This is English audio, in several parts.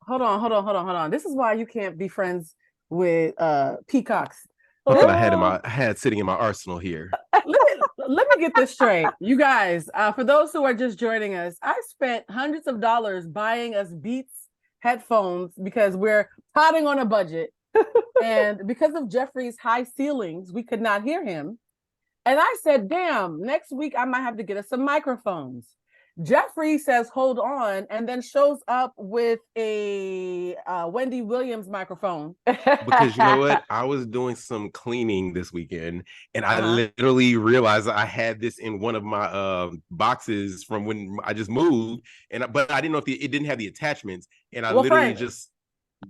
Hold on. This is why you can't be friends with peacocks. Something I had sitting in my arsenal here. Let me get this straight. You guys, for those who are just joining us, I spent hundreds of dollars buying us Beats headphones because we're potting on a budget. And because of Jeffrey's high ceilings, we could not hear him. And I said, damn, next week I might have to get us some microphones. Jeffrey says, hold on, and then shows up with a Wendy Williams microphone. Because you know what? I was doing some cleaning this weekend, and I literally realized I had this in one of my boxes from when I just moved, but I didn't know if it didn't have the attachments, and I literally just...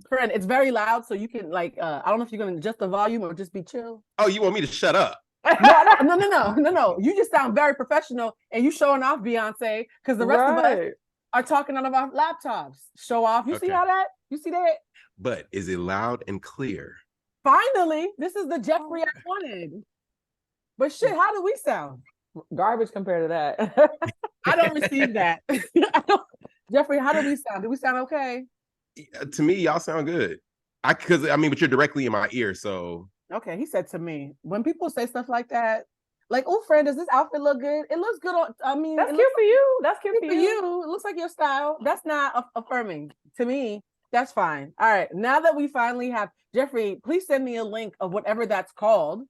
Friend, it's very loud, so you can I don't know if you're going to adjust the volume or just be chill. Oh, you want me to shut up? No. You just sound very professional, and you showing off, Beyonce, because the rest of us are talking out of our laptops. Show off. You see how that? You see that? But is it loud and clear? Finally, this is the Jeffrey I wanted. But shit, how do we sound? Garbage compared to that. I don't receive that. Jeffrey, how do we sound? Do we sound okay? To me, y'all sound good. But you're directly in my ear, so... Okay, he said to me, when people say stuff like that, like, oh, friend, does this outfit look good? It looks good on, that's cute for you. That's cute for you. It looks like your style. That's not affirming. To me, that's fine. All right, now that we finally have, Jeffrey, please send me a link of whatever that's called.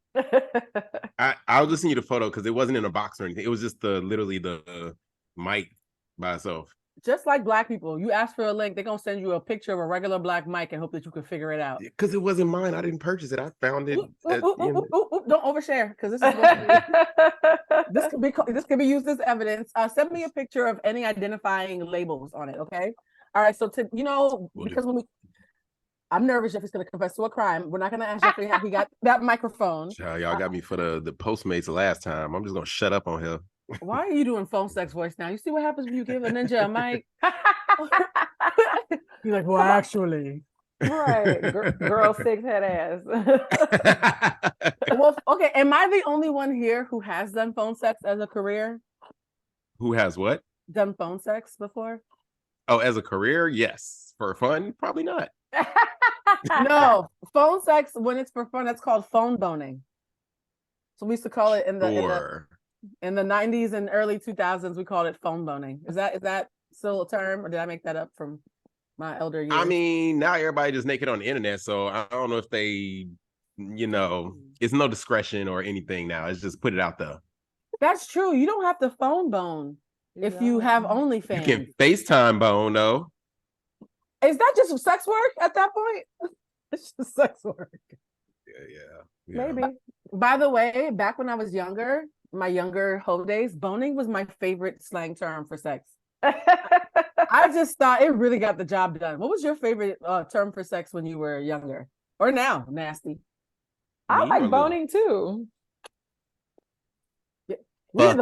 I'll just send you the photo because it wasn't in a box or anything. It was just literally the mic by itself. Just like Black people, you ask for a link, they're going to send you a picture of a regular Black mic and hope that you can figure it out. Because it wasn't mine. I didn't purchase it. I found it. Don't overshare, because this is this could be used as evidence. Send me a picture of any identifying labels on it, okay? All right, so because I'm nervous Jeffrey's going to confess to a crime. We're not going to ask Jeffrey how he got that microphone. Y'all got me for the Postmates last time. I'm just going to shut up on here. Why are you doing phone sex voice now? You see what happens when you give a ninja a mic? You're like, well, actually. Right. Girl, six head ass. Well, okay. Am I the only one here who has done phone sex as a career? Who has what? Done phone sex before? Oh, as a career? Yes. For fun? Probably not. No. Phone sex, when it's for fun, that's called phone boning. So we used to call it in the 90s and early 2000s, we called it phone boning. Is that still a term, or did I make that up from my elder years? I mean, now everybody just naked on the internet, so I don't know if they, it's no discretion or anything now. It's just put it out there. That's true. You don't have to phone bone if you have OnlyFans. You can FaceTime bone, though. Is that just sex work at that point? It's just sex work. Yeah. Maybe. By the way, back when I was younger, my younger hoe days, boning was my favorite slang term for sex. I just thought it really got the job done. What was your favorite term for sex when you were younger? Or now, nasty? I like boning too. Yeah.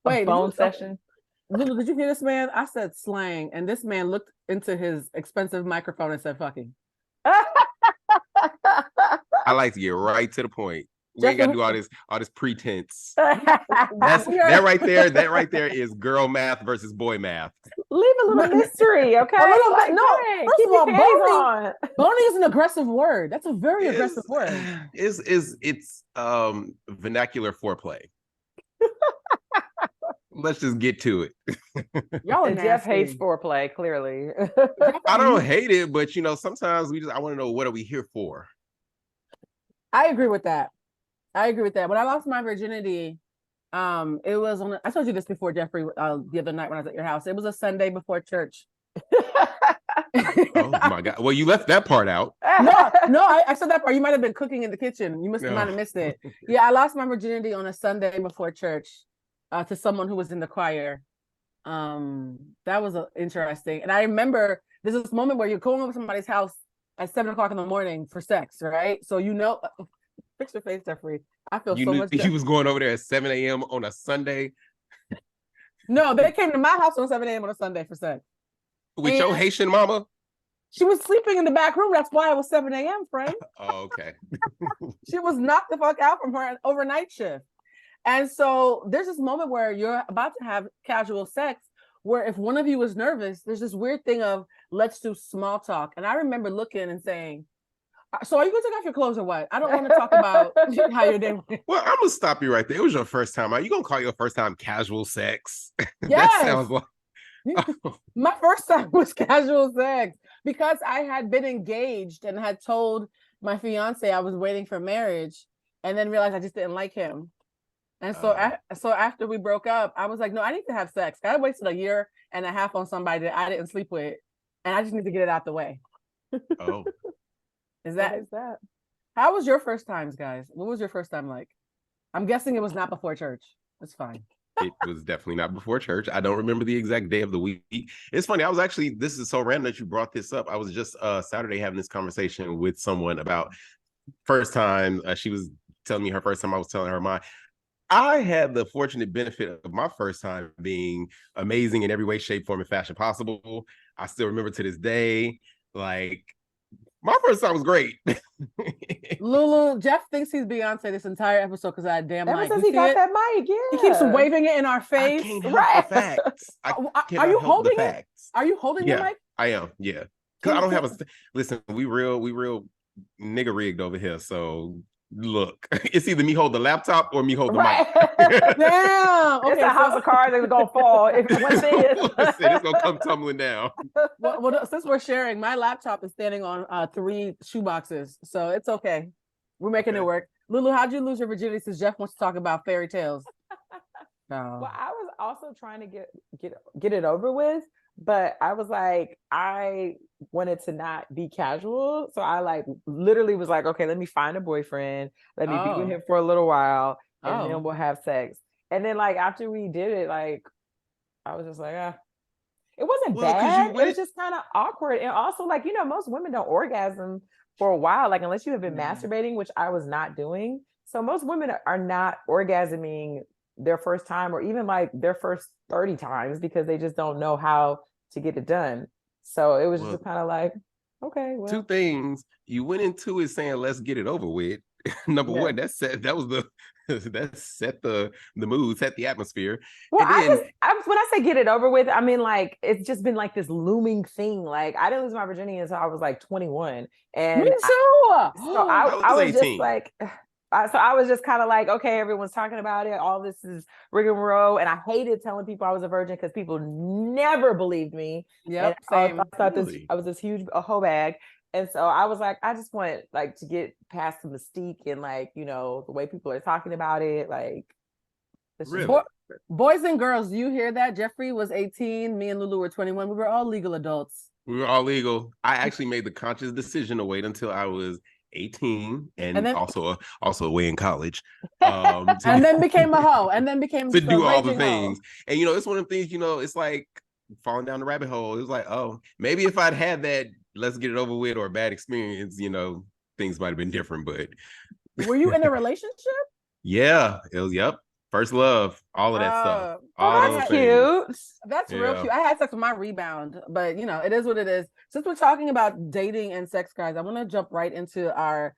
Bone session. Did you hear this man? I said slang, and this man looked into his expensive microphone and said fucking. I like to get right to the point. We ain't got to do all this pretense. That right there is girl math versus boy math. Leave a little mystery, okay? First of all, boning is an aggressive word. That's a very aggressive word. It's vernacular foreplay. Let's just get to it. Jeff hates foreplay, clearly. I don't hate it, but sometimes I want to know, what are we here for? I agree with that. When I lost my virginity, it was I told you this before, Jeffrey, the other night when I was at your house. It was a Sunday before church. Oh my God. Well, you left that part out. No, I said that part. You might have been cooking in the kitchen. You might have missed it. Yeah, I lost my virginity on a Sunday before church to someone who was in the choir. That was interesting. And I remember there's this moment where you're going over to somebody's house at 7:00 in the morning for sex, right? So fix your face, Jeffrey. I feel so much. You was going over there at 7 a.m. on a Sunday? No, they came to my house on 7 a.m. on a Sunday for sex. With your Haitian mama? She was sleeping in the back room. That's why it was 7 a.m., Frank. Oh, okay. She was knocked the fuck out from her overnight shift. And so there's this moment where you're about to have casual sex where if one of you was nervous, there's this weird thing of let's do small talk. And I remember looking and saying, so are you gonna take off your clothes or what? I don't want to talk about how your day went. Well, I'm gonna stop you right there. It was your first time. Are you gonna call your first time casual sex? Yes. That sounds like my first time was casual sex because I had been engaged and had told my fiance I was waiting for marriage, and then realized I just didn't like him. And so, so after we broke up, I was like, no, I need to have sex. I wasted 1.5 years on somebody that I didn't sleep with, and I just need to get it out the way. Oh, is that? How was your first times, guys? What was your first time like? I'm guessing it was not before church. It's fine. It was definitely not before church. I don't remember the exact day of the week. It's funny. I was actually, this is so random that you brought this up. I was just Saturday having this conversation with someone about first time. She was telling me her first time. I was telling her mine. I had the fortunate benefit of my first time being amazing in every way, shape, form, and fashion possible. I still remember to this day, like, my first time was great. Lulu, Jeff thinks he's Beyonce this entire episode because I had damn mic. Ever since he got that mic, yeah. He keeps waving it in our face. I can't help the facts. Are you holding it? Are you holding the mic? I am, yeah. Because I don't have a... Listen, we real nigga rigged over here, so... Look, it's either me hold the laptop or me hold the mic. Damn. Okay, it's a house of cards that's gonna fall. If one thing is, it's gonna come tumbling down. Well, since we're sharing, my laptop is standing on 3 shoeboxes, so it's okay. We're making it work. Lulu, how'd you lose your virginity? Since Jeff wants to talk about fairy tales. Well, I was also trying to get it over with, but I was like, I wanted to not be casual. So I like literally was like, okay, let me find a boyfriend. Let me be with him for a little while and then we'll have sex. And then like after we did it, like I was just like, it wasn't bad. It was just kind of awkward. And also like, most women don't orgasm for a while, like unless you have been masturbating, which I was not doing. So most women are not orgasming their first time or even like their first 30 times because they just don't know how to get it done. So it was just kind of like, okay, well. 2 things. You went into it saying, let's get it over with. Number one, that set the mood, set the atmosphere. Well, when I say get it over with, I mean like it's just been like this looming thing. Like I didn't lose my virginity until I was like 21, and me too. I was just like. So I was just kind of like, okay, everyone's talking about it. All this is rigmarole. And I hated telling people I was a virgin because people never believed me. Yeah, same. I thought I was this huge hoe bag. And so I was like, I just want like to get past the mystique and like, the way people are talking about it. Like, really? Boys and girls, do you hear that? Jeffrey was 18. Me and Lulu were 21. We were all legal adults. We were all legal. I actually made the conscious decision to wait until I was 18 and then, also away in college, and then became a hoe, and then became to do all the things. And it's one of the things. It's like falling down the rabbit hole. It was like, oh, maybe if I'd had that let's get it over with or a bad experience, things might have been different. But were you in a relationship? Yeah, it was. Yep. First love, all of that stuff. That's cute. That's real cute. I had sex with my rebound, but it is what it is. Since we're talking about dating and sex, guys, I want to jump right into our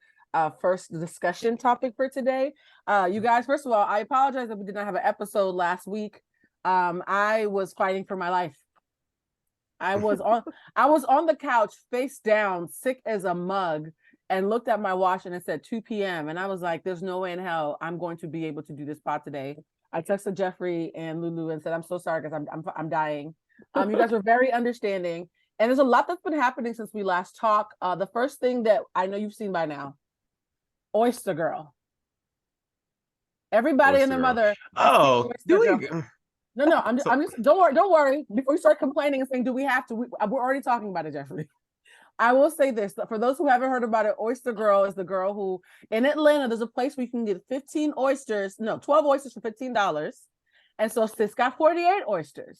first discussion topic for today. You guys, first of all, I apologize that we did not have an episode last week. I was fighting for my life. I was on the couch, face down, sick as a mug, and looked at my watch and it said 2 p.m. And I was like, there's no way in hell I'm going to be able to do this pod today. I texted Jeffrey and Lulu and said, I'm so sorry because I'm dying. You guys were very understanding. And there's a lot that's been happening since we last talked. The first thing that I know you've seen by now, Oyster Girl. Everybody and their mother. Oh, No, I'm just don't worry. Before you start complaining and saying, do we have to? We're already talking about it, Jeffrey. I will say this, for those who haven't heard about it, Oyster Girl is the girl who, in Atlanta, there's a place where you can get 12 oysters for $15. And so Sis got 48 oysters.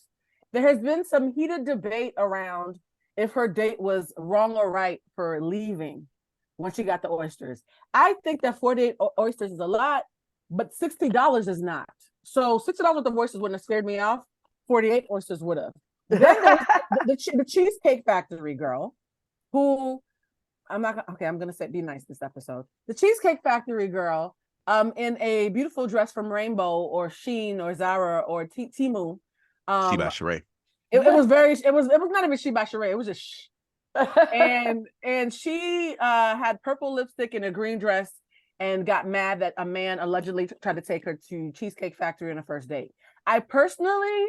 There has been some heated debate around if her date was wrong or right for leaving when she got the oysters. I think that 48 oysters is a lot, but $60 is not. So $60 worth of oysters wouldn't have scared me off. 48 oysters would have. Then there's the Cheesecake Factory girl, who I'm gonna say be nice this episode. The Cheesecake Factory girl, in a beautiful dress from Rainbow or Shein or Zara or Temu. She by Sheree. It was not even She by Sheree. It was just shh. And she had purple lipstick and a green dress and got mad that a man allegedly tried to take her to Cheesecake Factory on a first date. I personally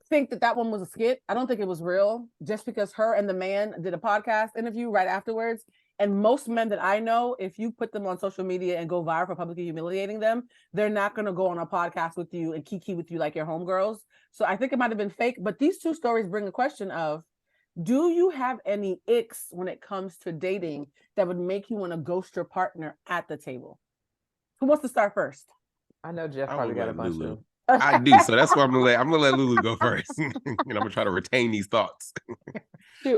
think that one was a skit. I don't think it was real, just because her and the man did a podcast interview right afterwards. And most men that I know, if you put them on social media and go viral for publicly humiliating them, they're not going to go on a podcast with you and kiki with you like your homegirls. So I think it might have been fake. But these two stories bring the question of, do you have any icks when it comes to dating that would make you want to ghost your partner at the table? Who wants to start first? I know Jeff probably got a bunch Lulu. of. I do, so that's why I'm gonna let Lulu go first, and I'm gonna try to retain these thoughts.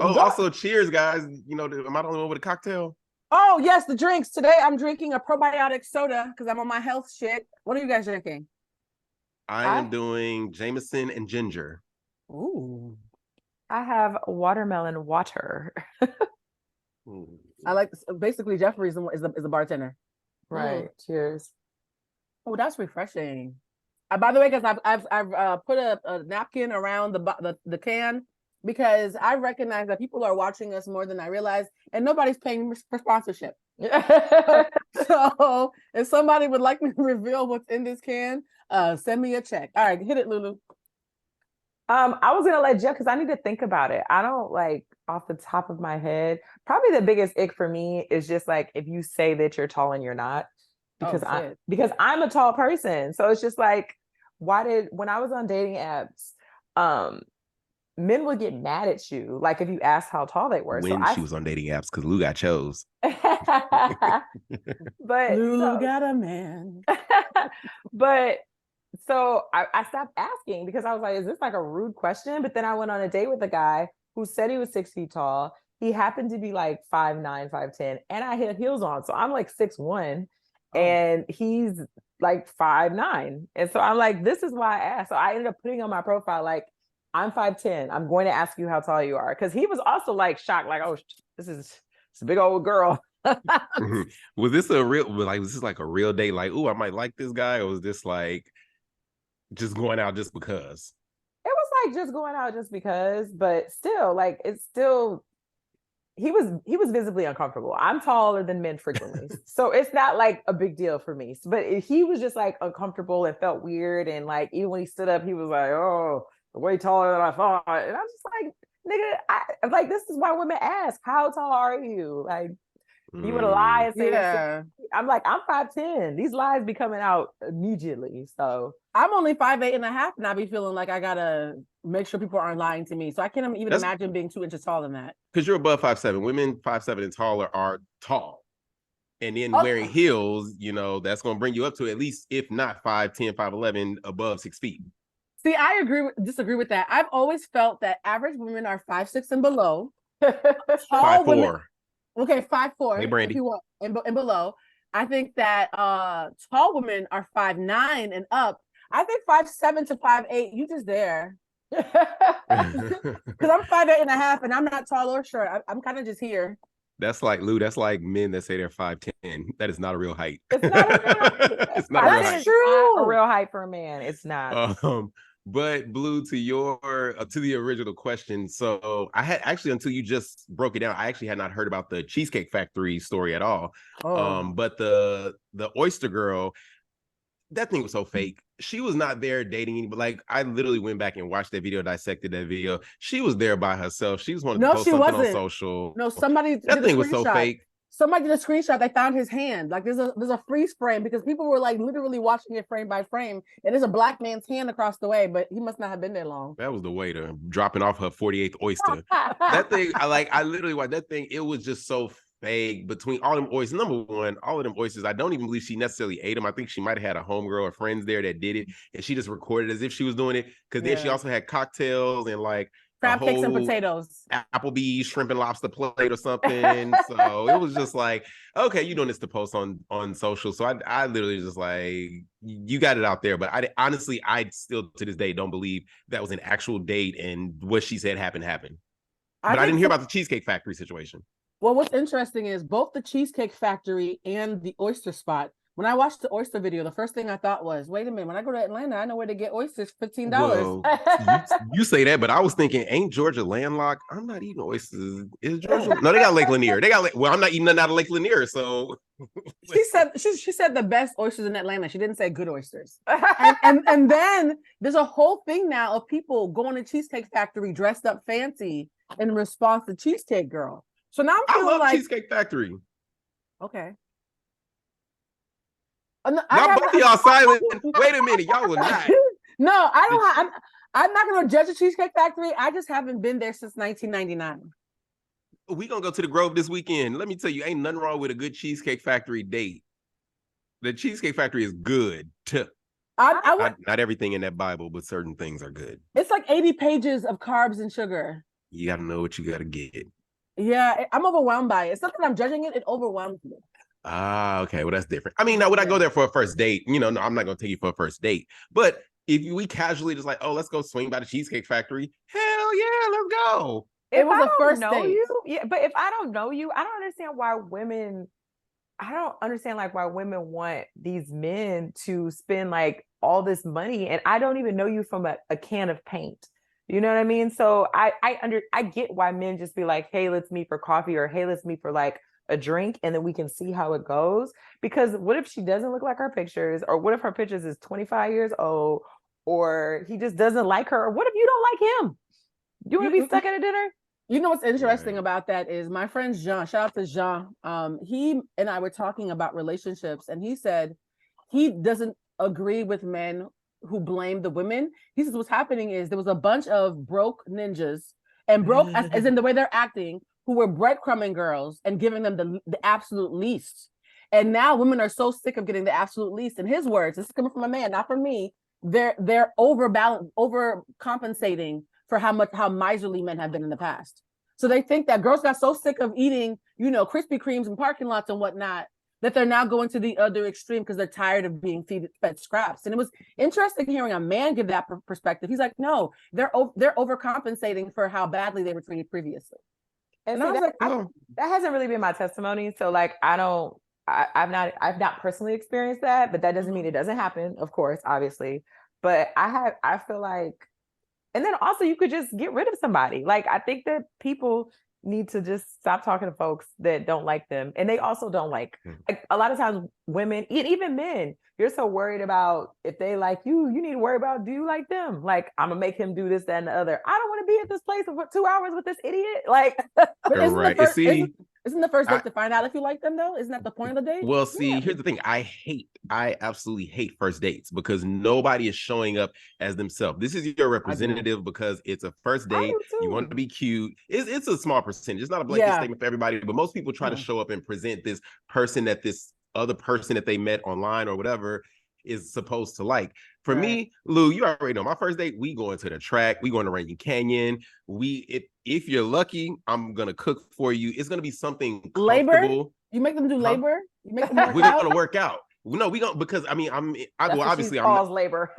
Also, cheers, guys! You know, am I the only one with a cocktail? Oh yes, the drinks today. I'm drinking a probiotic soda because I'm on my health shit. What are you guys drinking? I am doing Jameson and ginger. Ooh. I have watermelon water. I like basically Jeffrey's is the bartender. Right. Cheers. Oh, that's refreshing. By the way, guys, I've put a napkin around the can because I recognize that people are watching us more than I realize, and nobody's paying for sponsorship. So if somebody would like me to reveal what's in this can, send me a check. All right, hit it, Lulu. I was gonna let Jeff because I need to think about it. I don't like off the top of my head. Probably the biggest ick for me is just like if you say that you're tall and you're not, because I'm a tall person. So it's just like, when I was on dating apps, men would get mad at you, like if you asked how tall they were. When she was on dating apps, because Lou got chose. But Lulu got a man. But so I stopped asking because I was like, is this like a rude question? But then I went on a date with a guy who said he was 6 feet tall. He happened to be like 5'9", 5'10", and I had heels on. So I'm like 6'1", and he's like 5'9". And so I'm like, this is why I asked. So I ended up putting on my profile, like, I'm 5'10". I'm going to ask you how tall you are. Because he was also like shocked, like, oh, it's a big old girl. Was this like a real date? Like, ooh, I might like this guy, or was this like just going out just because? It was like just going out just because, but still, like, it's still, he was visibly uncomfortable. I'm taller than men frequently, so it's not like a big deal for me. But he was just like uncomfortable and felt weird, and like even when he stood up, he was like, "Oh, way taller than I thought," and I'm just like, "Nigga, I'm like, this is why women ask, how tall are you?" Like, you would lie and say that. I'm like, I'm 5'10". These lies be coming out immediately. So I'm only 5'8.5", and I be feeling like I gotta make sure people aren't lying to me. So I can't even imagine being 2 inches taller than that. Because you're above 5'7". Women 5'7" and taller are tall. And then wearing heels, you know, that's gonna bring you up to at least, if not 5'10", 5'11", above 6 feet. See, I disagree with that. I've always felt that average women are 5'6" and below. Tall 5'4". women, okay, 5'4". Hey, Brandy. If you want, and below. I think that tall women are 5'9" and up. I think 5'7" to 5'8", you just there. Because I'm 5'8.5", and I'm not tall or short. I'm kind of just here. That's like, Lou, that's like men that say they're 5'10". That is not a real height. It's not a real height. It's not a real height. True. A real height for a man. It's not. But Blue, to the original question. So I had actually, until you just broke it down, I actually had not heard about the Cheesecake Factory story at all. But the oyster girl, that thing was so fake. She was not there dating anybody. Like, I literally went back and watched that video, dissected that video. She was there by herself. She was wanting to post something on social. No, somebody that thing was so fake. Somebody did a screenshot. They found his hand. Like, there's a freeze frame because people were like literally watching it frame by frame, and there's a black man's hand across the way, but he must not have been there long. That was the waiter dropping off her 48th oyster. That thing, I literally watched that thing. It was just so fake. Between all them oysters, number one, all of them oysters, I don't even believe she necessarily ate them. I think she might have had a homegirl or friends there that did it, and she just recorded as if she was doing it. Because then she also had cocktails and like crab cakes and potatoes, Applebee's shrimp and lobster plate or something. So it was just like, okay, you're doing this to post on social. So I literally just like, you got it out there. But I still to this day don't believe that was an actual date and what she said happened. But I didn't hear about the Cheesecake Factory situation. Well, what's interesting is both the Cheesecake Factory and the oyster spot When I watched the oyster video, the first thing I thought was, wait a minute, when I go to Atlanta, I know where to get oysters for $15. Well, you say that, but I was thinking, ain't Georgia landlocked? I'm not eating oysters. Is Georgia? No, they got Lake Lanier. Well, I'm not eating nothing out of Lake Lanier, so. she said the best oysters in Atlanta. She didn't say good oysters. And then there's a whole thing now of people going to Cheesecake Factory dressed up fancy in response to Cheesecake Girl. So now I'm feeling like Cheesecake Factory. Okay. Now both of y'all silent. Wait a minute, y'all will not. No, I don't. I'm not going to judge the Cheesecake Factory. I just haven't been there since 1999. We gonna go to the Grove this weekend. Let me tell you, ain't nothing wrong with a good Cheesecake Factory date. The Cheesecake Factory is good. Not everything in that Bible, but certain things are good. It's like 80 pages of carbs and sugar. You got to know what you got to get. Yeah, I'm overwhelmed by it. It's not that I'm judging it. It overwhelms me. Ah, okay. Well, that's different. I mean, now would I go there for a first date? No, I'm not going to take you for a first date. But if we casually just like, oh, let's go swing by the Cheesecake Factory. Hell yeah, let's go. It was a first date. But if I don't know you, I don't understand why women want these men to spend like all this money, and I don't even know you from a can of paint. You know what I mean? So I get why men just be like, hey, let's meet for coffee, or hey, let's meet for like a drink, and then we can see how it goes. Because what if she doesn't look like her pictures, or what if her pictures is 25 years old, or he just doesn't like her, or what if you don't like him? You want to be stuck at a dinner? You know what's interesting about that is my friend Jean, shout out to Jean. He and I were talking about relationships, and he said he doesn't agree with men who blame the women. He says what's happening is there was a bunch of broke ninjas, and broke as in the way they're acting, who were breadcrumbing girls and giving them the absolute least. And now women are so sick of getting the absolute least. In his words, this is coming from a man, not from me. They're overcompensating for how miserly men have been in the past. So they think that girls got so sick of eating, Krispy Kremes in parking lots and whatnot, that they're now going to the other extreme because they're tired of being fed scraps. And it was interesting hearing a man give that perspective. He's like, no, they're overcompensating for how badly they were treated previously. And I was like, that hasn't really been my testimony. So like, I've not personally experienced that, but that doesn't mean it doesn't happen, of course, obviously. But I feel like, and then also you could just get rid of somebody. Like, I think that people need to just stop talking to folks that don't like them. And they also don't like a lot of times women, even men, you're so worried about if they like you need to worry about, do you like them? Like, I'm gonna make him do this, that, and the other. I don't want to be at this place for 2 hours with this idiot. Like, isn't the first date to find out if you like them though? Isn't that the point of the date? Well, see, here's the thing. I absolutely hate first dates because nobody is showing up as themselves. This is your representative because it's a first date. You want to be cute. It's a small percentage. It's not a blanket statement for everybody, but most people try to show up and present this person that this other person that they met online or whatever is supposed to like. For me, Lou, you already know my first date, we going to the track, we going to Rainy Canyon. If you're lucky, I'm gonna cook for you. It's gonna be something comfortable. Labor? You make them do labor? You make them work We're gonna work out. No, we don't, because obviously I'm not, labor.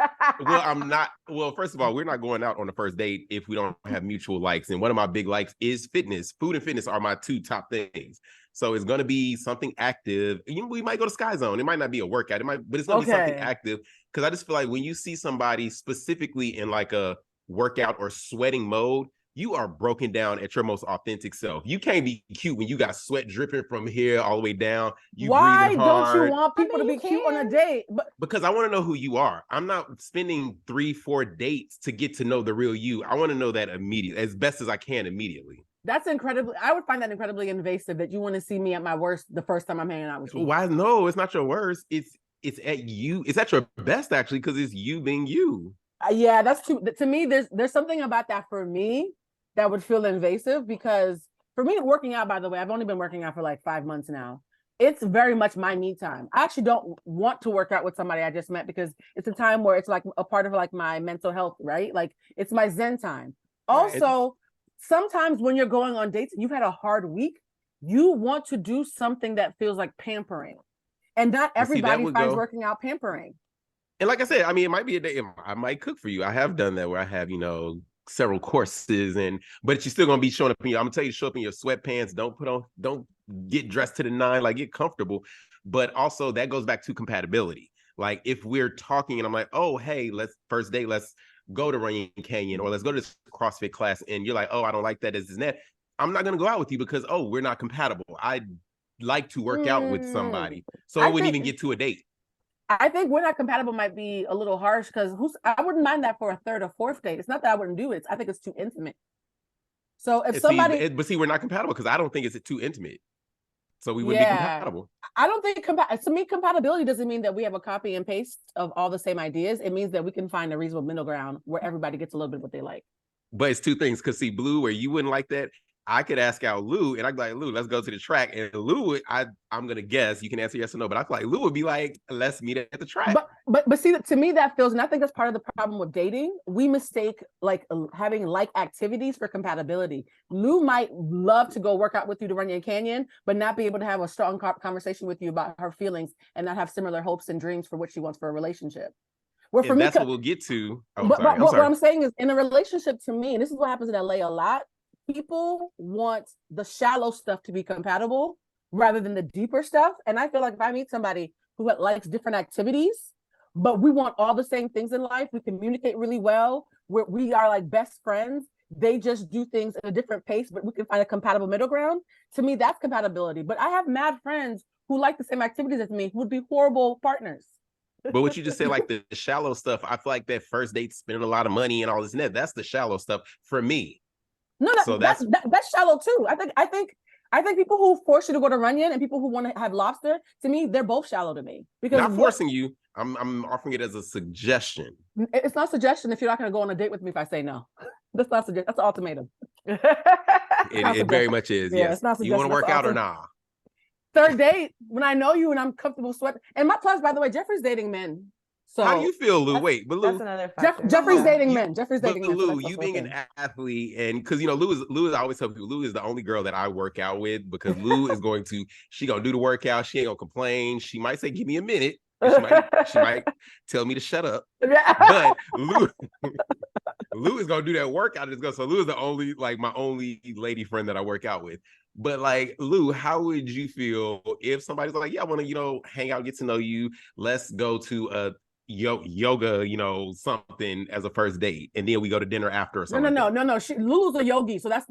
I'm not. Well, first of all, we're not going out on the first date if we don't have mutual likes. And one of my big likes is fitness. Food and fitness are my two top things. So it's gonna be something active. We might go to Sky Zone. It might not be a workout. But it's gonna be something active. Because I just feel like when you see somebody specifically in like a workout or sweating mode, you are broken down at your most authentic self. You can't be cute when you got sweat dripping from here all the way down. Why don't you want people to be cute on a date? Because I want to know who you are. I'm not spending 3-4 dates to get to know the real you. I want to know that immediately, as best as I can immediately. I would find that incredibly invasive that you want to see me at my worst the first time I'm hanging out with you. Why? No, it's not your worst. It's at you. It's at your best, actually, because it's you being you. Yeah, that's true. To me, there's something about that for me that would feel invasive, because for me, working out, by the way, I've only been working out for like 5 months now. It's very much my me time. I actually don't want to work out with somebody I just met, because it's a time where it's like a part of like my mental health, right? Like it's my Zen time. Also, sometimes when you're going on dates and you've had a hard week, you want to do something that feels like pampering. And not everybody finds working out pampering. And like I said, I mean, it might be a day I might cook for you. I have done that where I have, several courses, but you're still gonna be showing up I'm gonna tell you to show up in your sweatpants. Don't get dressed to the nine, like get comfortable. But also that goes back to compatibility. Like if we're talking and I'm like, oh, hey, let's first date, let's go to Runyon Canyon or let's go to this CrossFit class. And you're like, oh, I don't like that, this and that. I'm not going to go out with you because, oh, we're not compatible. I like to work out with somebody. So it wouldn't even get to a date. I think we're not compatible might be a little harsh because I wouldn't mind that for a third or fourth date. It's not that I wouldn't do it. I think it's too intimate. So if somebody, but we're not compatible because I don't think it's too intimate. So we wouldn't be compatible. I don't think to me, compatibility doesn't mean that we have a copy and paste of all the same ideas. It means that we can find a reasonable middle ground where everybody gets a little bit of what they like. But it's two things. Because see, Blue, where you wouldn't like that, I could ask out Lou and I'd be like, Lou, let's go to the track. And Lou, I'm gonna guess you can answer yes or no, but I feel like Lou would be like, let's meet at the track. But see, to me that feels, and I think that's part of the problem with dating. We mistake like having like activities for compatibility. Lou might love to go work out with you to Runyon Canyon, but not be able to have a strong conversation with you about her feelings and not have similar hopes and dreams for what she wants for a relationship. Well, for me, that's what we'll get to. But what I'm saying is, in a relationship, to me, and this is what happens in LA a lot. People want the shallow stuff to be compatible rather than the deeper stuff. And I feel like if I meet somebody who likes different activities, but we want all the same things in life, we communicate really well, we are like best friends, they just do things at a different pace, but we can find a compatible middle ground. To me, that's compatibility. But I have mad friends who like the same activities as me, who would be horrible partners. But what you just said, like the shallow stuff, I feel like that first date, spending a lot of money and all this and that's the shallow stuff for me. No, that's shallow too. I think people who force you to go to Runyon and people who want to have lobster, to me, they're both shallow to me. Because not forcing you. I'm offering it as a suggestion. It's not a suggestion if you're not going to go on a date with me if I say no. That's not suggestion. That's an ultimatum. It very much is. Yeah, yes. It's not suggestion. You want to work out or not? Third date, when I know you and I'm comfortable sweating. And my plus, by the way, Jeffrey's dating men. So how do you feel, Lou? Wait, but Lou, that's another factor. Jeffrey's dating men. Jeffrey's dating men. Lou, you being an athlete, and because Lou is I always tell people, Lou is the only girl that I work out with because Lou is she gonna do the workout. She ain't gonna complain. She might say, "Give me a minute." She might tell me to shut up. But Lou is gonna do that workout. So Lou is the only my only lady friend that I work out with. But like, Lou, how would you feel if somebody's like, "Yeah, I want to hang out, get to know you. Let's go to a yoga, something as a first date, and then we go to dinner after or something." No. Lulu's a yogi, so that's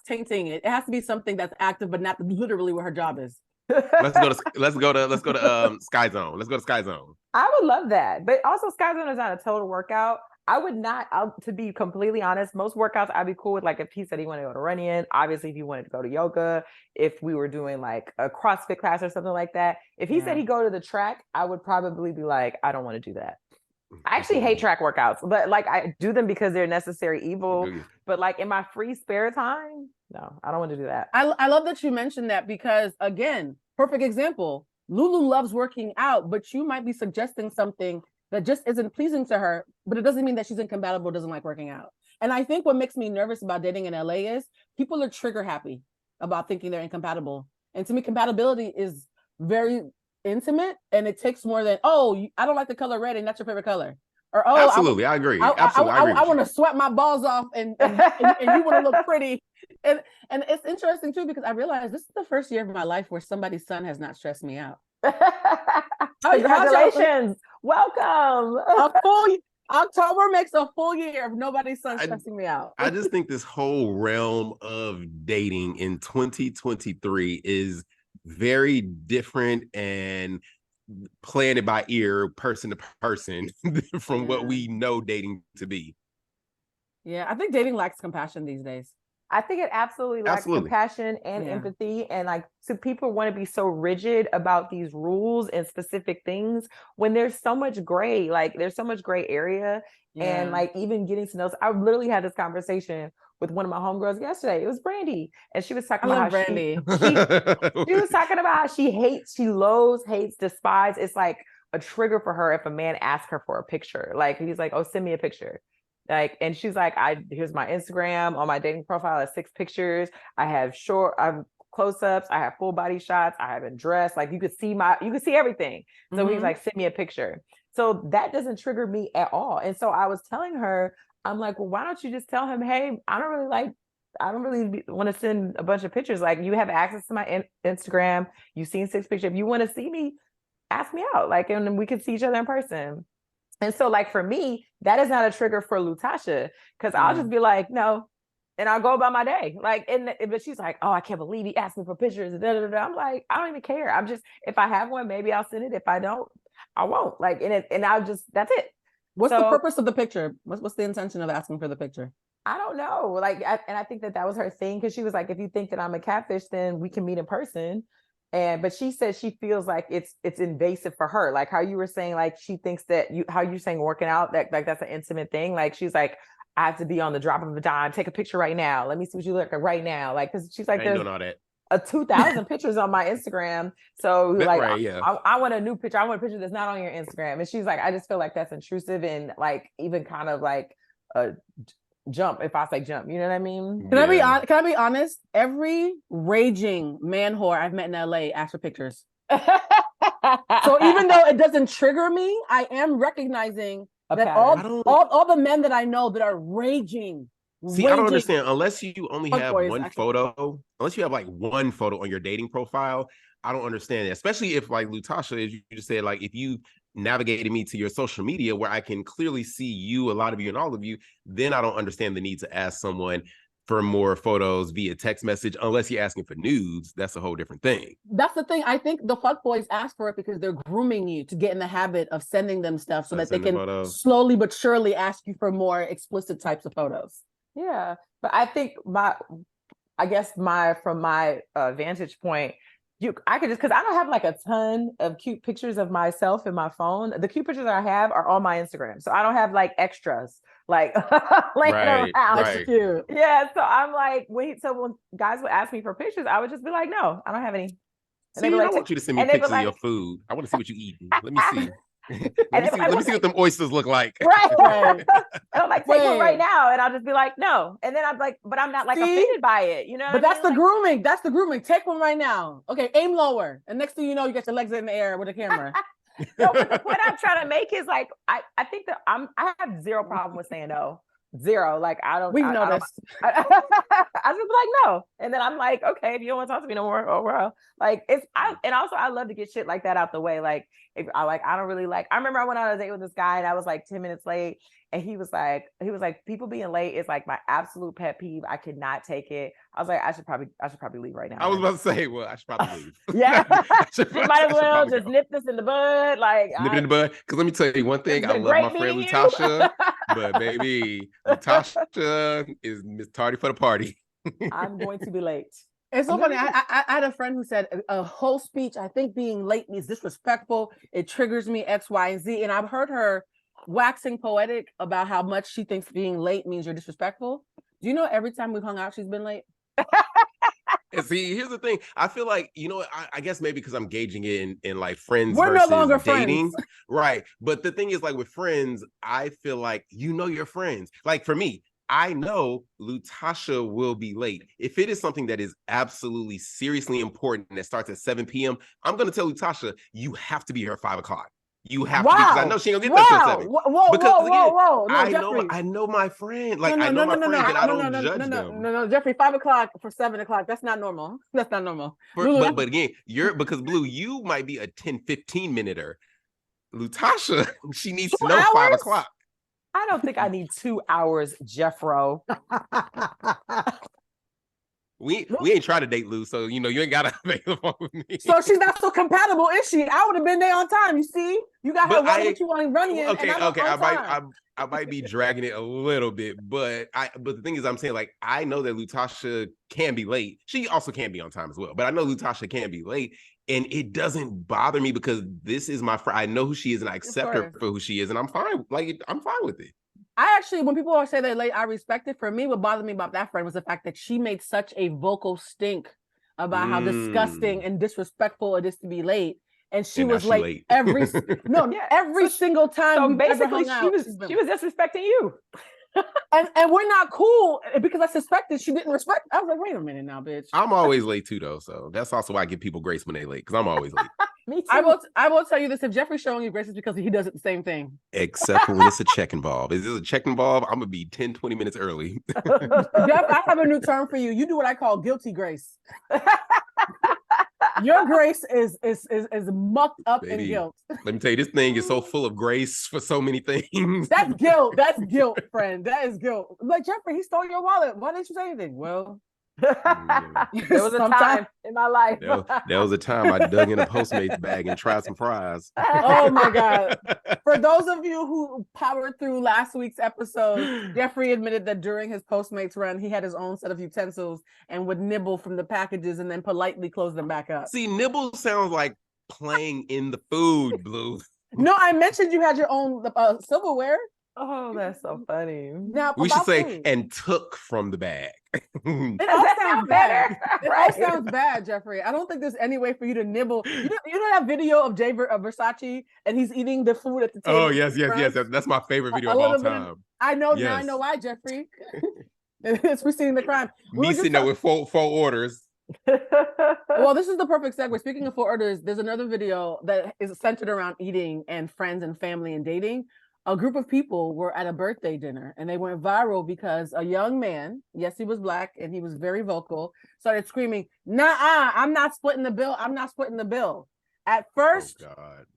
tainting it. It has to be something that's active, but not literally what her job is. Let's go to Sky Zone. Let's go to Sky Zone. I would love that, but also Sky Zone is not a total workout. I would not, to be completely honest, most workouts I'd be cool with, like if he said he wanted to go to Runyon, obviously if he wanted to go to yoga, if we were doing like a CrossFit class or something like that. If he said he'd go to the track, I would probably be like, I don't want to do that. I actually hate track workouts, but like I do them because they're necessary evil. But like in my free spare time, no, I don't want to do that. I love that you mentioned that because again, perfect example. Lulu loves working out, but you might be suggesting something that just isn't pleasing to her, but it doesn't mean that she's incompatible, doesn't like working out. And I think what makes me nervous about dating in LA is people are trigger happy about thinking they're incompatible. And to me, compatibility is very intimate, and it takes more than, I don't like the color red and that's your favorite color. Or absolutely, I agree. I want to sweat my balls off and you want to look pretty. And it's interesting too, because I realized this is the first year of my life where somebody's son has not stressed me out. Congratulations. Welcome. October makes a full year of nobody's son stressing me out. I just think this whole realm of dating in 2023 is very different and playing it by ear, person to person, from what we know dating to be. Yeah, I think dating lacks compassion these days. I think it absolutely lacks compassion and empathy. And like, so people want to be so rigid about these rules and specific things when there's so much gray, like there's so much gray area. And like, even getting to know, I literally had this conversation with one of my homegirls yesterday. It was Brandy. And she was talking about how she was talking about how she loathes, hates, despise. It's like a trigger for her if a man asks her for a picture. Like, he's like, "Oh, send me a picture." Like, and she's like, here's my Instagram. On my dating profile, I have 6 pictures. I have close-ups. I have full body shots. I haven't dressed. Like, you could see everything. So he's like, "Send me a picture." So that doesn't trigger me at all. And so I was telling her, I'm like, well, why don't you just tell him, "Hey, I don't really like I don't really want to send a bunch of pictures. Like, you have access to my Instagram. You've seen 6 pictures. If you want to see me, ask me out. Like, and we can see each other in person. And so, like, for me, that is not a trigger for Lutasha, because I'll just be like, no, and I'll go about my day. Like, but she's like, oh, I can't believe he asked me for pictures. I'm like, I don't even care. I'm just, if I have one, maybe I'll send it. If I don't, I won't. Like, and I'll just, that's it. What's the purpose of the picture? What's the intention of asking for the picture? I don't know. Like, and I think that was her thing, because she was like, if you think that I'm a catfish, then we can meet in person. But she said she feels like it's invasive for her. Like how you were saying, like she thinks that how you're saying working out, that like that's an intimate thing. Like she's like, I have to be on the drop of a dime. Take a picture right now. Let me see what you look like right now. Like, because she's like, there's doing all that. 2,000 pictures on my Instagram. So that's like, right, yeah. I want a new picture. I want a picture that's not on your Instagram. And she's like, I just feel like that's intrusive and like even kind of like a jump. If I say jump, you know what I mean? Can I be honest? Every raging man whore I've met in LA asks for pictures. So even though it doesn't trigger me, I am recognizing that all the men that I know that are raging. See, I don't understand. Unless you only have one photo, unless you have like one photo on your dating profile, I don't understand it. Especially if, like Lutasha, as you just said, like if you navigated me to your social media where I can clearly see you, a lot of you, and all of you, then I don't understand the need to ask someone for more photos via text message, unless you're asking for nudes. That's a whole different thing. That's the thing. I think the fuckboys ask for it because they're grooming you to get in the habit of sending them stuff so that they can slowly but surely ask you for more explicit types of photos. Yeah, but I think from my vantage point, I could just, because I don't have like a ton of cute pictures of myself in my phone. The cute pictures I have are on my Instagram, so I don't have like extras like laying around. That's cute. Yeah, so I'm like, when guys would ask me for pictures, I would just be like, no, I don't have any. And I want you to send me pictures of your food. I want to see what you eating. Let me see. Let me see what them oysters look like. Right. I'm like, take one right now. And I'll just be like, no. And then I'm like, but I'm not like offended by it, you know? But that's the grooming. That's the grooming. Take one right now. Okay, aim lower. And next thing you know, you get your legs in the air with a camera. No, but the point I'm trying to make is like, I think that I have zero problem with saying no. Zero. Like, I don't. We know this. I just be like, no. And then I'm like, okay, if you don't want to talk to me no more, oh well. Like, and also I love to get shit like that out the way. Like, I don't really like, I remember I went on a date with this guy and I was like 10 minutes late. And he was like, people being late is like my absolute pet peeve. I could not take it. I was like, I should probably leave right now. I was about to say, well, I should probably leave. Yeah. You might as well just nip this in the bud. Like, nip it in the bud. Because let me tell you one thing. I love my friend Lutasha, but baby, Lutasha is Miss Tardy for the party. I'm going to be late. It's so funny. I had a friend who said a whole speech, I think being late means disrespectful. It triggers me X, Y, and Z. And I've heard her waxing poetic about how much she thinks being late means you're disrespectful. Do you know every time we've hung out, she's been late? And see, here's the thing. I feel like, I guess maybe because I'm gauging it in like friends We're versus no longer dating. Friends. Right. But the thing is, like with friends, I feel like your friends. Like for me, I know Lutasha will be late. If it is something that is absolutely seriously important that starts at 7 p.m., I'm going to tell Lutasha, you have to be here at 5 o'clock. You have to be, because I know she ain't gonna get there till 7. Whoa. No, I know my friend. Like, I know my friends, and I don't judge them. No, Jeffrey, 5 o'clock for 7 o'clock. That's not normal. That's not normal. But again, because Blue, you might be a 10-15 minuter. Lutasha, she needs to know 5 o'clock. I don't think I need 2 hours, Jeffro. We ain't trying to date Lou, so you ain't gotta make the phone with me. So she's not so compatible, is she? I would have been there on time. You see, you got her running what you want running. Okay. I might be dragging it a little bit, but the thing is, I'm saying, like, I know that Lutasha can be late. She also can be on time as well, but I know Lutasha can be late, and it doesn't bother me because this is my friend. I know who she is, and I accept her for who she is, and I'm fine. Like, I'm fine with it. I actually, when people say they're late, I respect it. For me, what bothered me about that friend was the fact that she made such a vocal stink about how disgusting and disrespectful it is to be late. And she was late every single time. So basically, she was disrespecting you. and we're not cool because I suspected she didn't respect. I was like, wait a minute now, bitch. I'm always late too, though. So that's also why I give people grace when they late, because I'm always late. Me too. I will tell you this: if Jeffrey's showing you grace, it's because he does it the same thing. Except for when it's a check involved. If it's a check involved, I'm gonna be 10, 20 minutes early. Jeff, I have a new term for you. You do what I call guilty grace. Your grace is mucked up in guilt. Let me tell you, this thing is so full of grace for so many things. That's guilt. That's guilt, friend. That is guilt. Like, Jeffrey, he stole your wallet. Why didn't you say anything? Well, there was a time in my life. There was a time I dug in a Postmates bag and tried some fries. Oh my God. For those of you who powered through last week's episode, Jeffrey admitted that during his Postmates run, he had his own set of utensils and would nibble from the packages and then politely close them back up. See, nibble sounds like playing in the food, Blue. No, I mentioned you had your own silverware. Oh, that's so funny. Now we should say food. And took from the bag. It all sounds bad. It all sounds bad, Jeffrey. I don't think there's any way for you to nibble. You know that video of Jay Versace and he's eating the food at the table. Oh yes. That's my favorite video of all time. I know now. I know why, Jeffrey. It's preceding the crime. Me sitting there with four orders. Well, this is the perfect segue. Speaking of 4 orders, there's another video that is centered around eating and friends and family and dating. A group of people were at a birthday dinner and they went viral because a young man, yes, he was Black and he was very vocal, started screaming, "Nah, I'm not splitting the bill. I'm not splitting the bill." At first,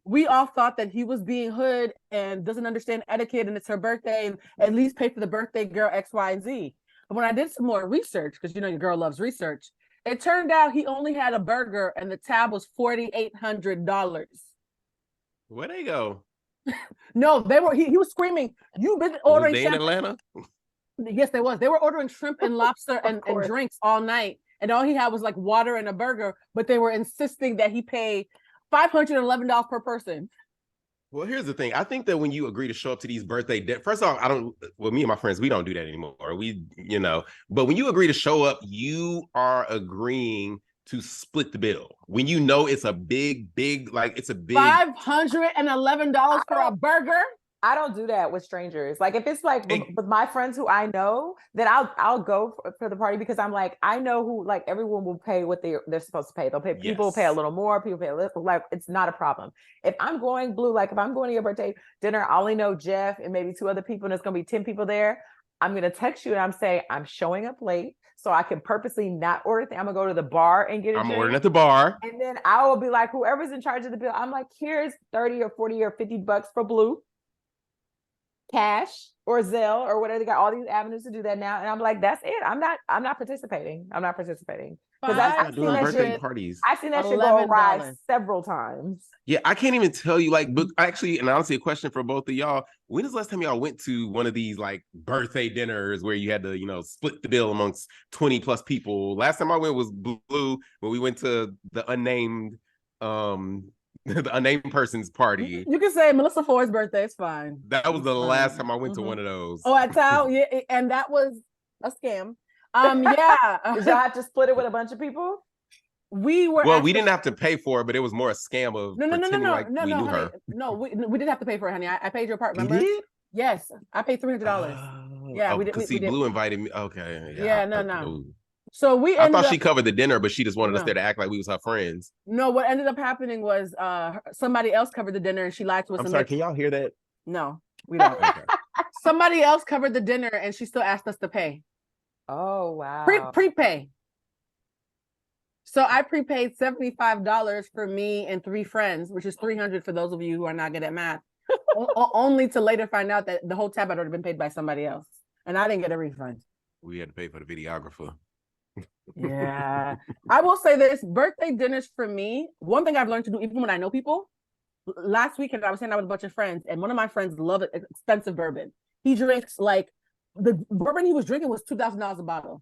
we all thought that he was being hood and doesn't understand etiquette and it's her birthday and at least pay for the birthday girl X, Y, and Z. But when I did some more research, because you know your girl loves research, it turned out he only had a burger and the tab was $4,800. Where'd they go? No, they were. He was screaming. You've been ordering. Was they in Atlanta? Yes, they was. They were ordering shrimp and lobster and drinks all night, and all he had was like water and a burger. But they were insisting that he pay $511 per person. Well, here's the thing. I think that when you agree to show up to these birthday, first off, me and my friends, we don't do that anymore. But when you agree to show up, you are agreeing to split the bill. When you know it's a big, like it's a big $511 for a burger. I don't do that with strangers. Like if it's like with my friends who I know, then I'll go for the party because I'm like, I know who, like everyone will pay what they're supposed to pay. They'll pay, people pay a little more, people pay a little, like it's not a problem. If I'm going Blue, like if I'm going to your birthday dinner, I only know Jeff and maybe 2 other people and it's going to be 10 people there. I'm going to text you and I'm saying, I'm showing up late. So I can purposely not order things. I'm gonna go to the bar and get it. I'm ordering at the bar. And then I will be like, whoever's in charge of the bill, I'm like, here's 30 or 40 or $50 for Blue. Cash or Zelle or whatever. They got all these avenues to do that now. And I'm like, that's it. I'm not participating. Because I've seen that shit. Parties. I've seen that shit go awry several times. Yeah, I can't even tell you, like, but actually, and honestly, a question for both of y'all. When is the last time y'all went to one of these like birthday dinners where you had to, split the bill amongst 20 plus people? Last time I went was Blue when we went to the unnamed the unnamed person's party. You can say Melissa Ford's birthday, it's fine. That was the last time I went to one of those. Oh, at Tao? Yeah, and that was a scam. Yeah. Did y'all have to split it with a bunch of people? We didn't have to pay for it, but it was more a scam of pretending like we knew her. No, we didn't have to pay for it, honey. I paid your part, remember? You did? Yes, I paid $300. Yeah, we did. Because Blue invited me. Okay. Yeah, no. So I thought she covered the dinner, but she just wanted us there to act like we was her friends. No, what ended up happening was somebody else covered the dinner and she lied to us. I'm sorry, can y'all hear that? No, we don't. Okay. Somebody else covered the dinner and she still asked us to pay. Oh, wow. Prepay. So I prepaid $75 for me and 3 friends, which is $300 for those of you who are not good at math. Only to later find out that the whole tab had already been paid by somebody else. And I didn't get a refund. We had to pay for the videographer. Yeah. I will say this, birthday dinners for me, one thing I've learned to do, even when I know people, last weekend I was hanging out with a bunch of friends and one of my friends loved expensive bourbon. He drinks like, the bourbon he was drinking was $2,000 a bottle.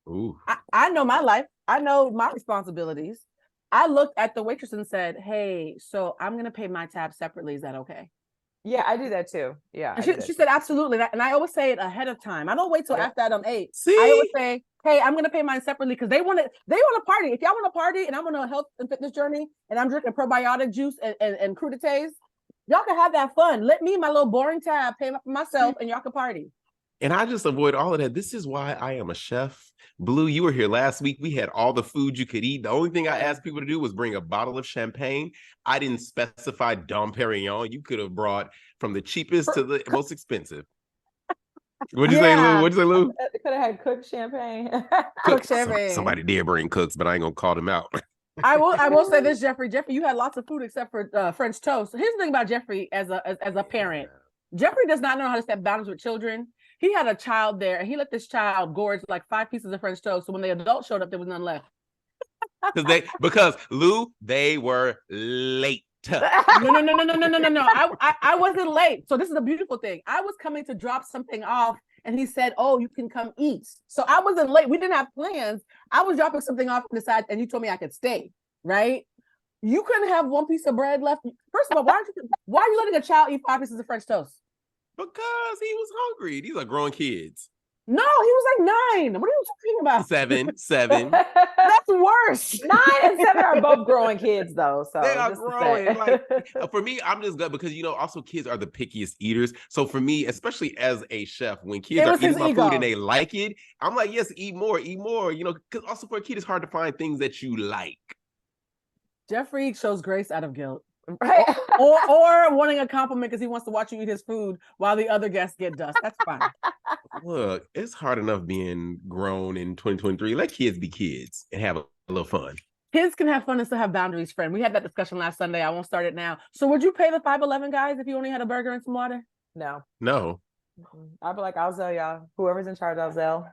Ooh. I know my life. I know my responsibilities. I looked at the waitress and said, hey, so I'm going to pay my tab separately. Is that okay? Yeah, I do that too. Yeah. And she said, absolutely. And I always say it ahead of time. I don't wait till after I'm 8. See? I always say, hey, I'm going to pay mine separately because they want to party. If y'all want to party and I'm on a health and fitness journey and I'm drinking probiotic juice and crudités, y'all can have that fun. Let me, my little boring tab, pay for myself and y'all can party. And I just avoid all of that. This is why I am a chef. Blue, you were here last week. We had all the food you could eat. The only thing I asked people to do was bring a bottle of champagne. I didn't specify Dom Perignon. You could have brought from the cheapest to the most expensive. What'd you say, Lou? What'd you say, Lou? Could have had cooked champagne. Cooked champagne. Somebody did bring cooks, but I ain't gonna call them out. I will say this, Jeffrey. Jeffrey, you had lots of food except for French toast. Here's the thing about Jeffrey as a parent. Jeffrey does not know how to set boundaries with children. He had a child there, and he let this child gorge like 5 pieces of French toast. So when the adult showed up, there was none left. Because Lou, they were late. No. I wasn't late. So this is a beautiful thing. I was coming to drop something off, and he said, "Oh, you can come eat." So I wasn't late. We didn't have plans. I was dropping something off on the side, and you told me I could stay. Right? You couldn't have 1 piece of bread left. First of all, why are you letting a child eat 5 pieces of French toast? Because he was hungry. These are grown kids. No, he was like 9. What are you talking about? 7. That's worse. 9 and 7 are both growing kids, though. So they are growing. Like, for me, I'm just good because also kids are the pickiest eaters. So for me, especially as a chef, when kids are eating my food and they like it, I'm like, yes, eat more. Because also for a kid, it's hard to find things that you like. Jeffrey shows grace out of guilt. Right. or wanting a compliment because he wants to watch you eat his food while the other guests get dust. That's fine. Look, it's hard enough being grown in 2023. Let kids be kids and have a little fun. Kids can have fun and still have boundaries, friend. We had that discussion last Sunday. I won't start it now. So would you pay the 511 guys if you only had a burger and some water? No. I'd be like, I'll Zelle y'all. Whoever's in charge, I'll Zelle.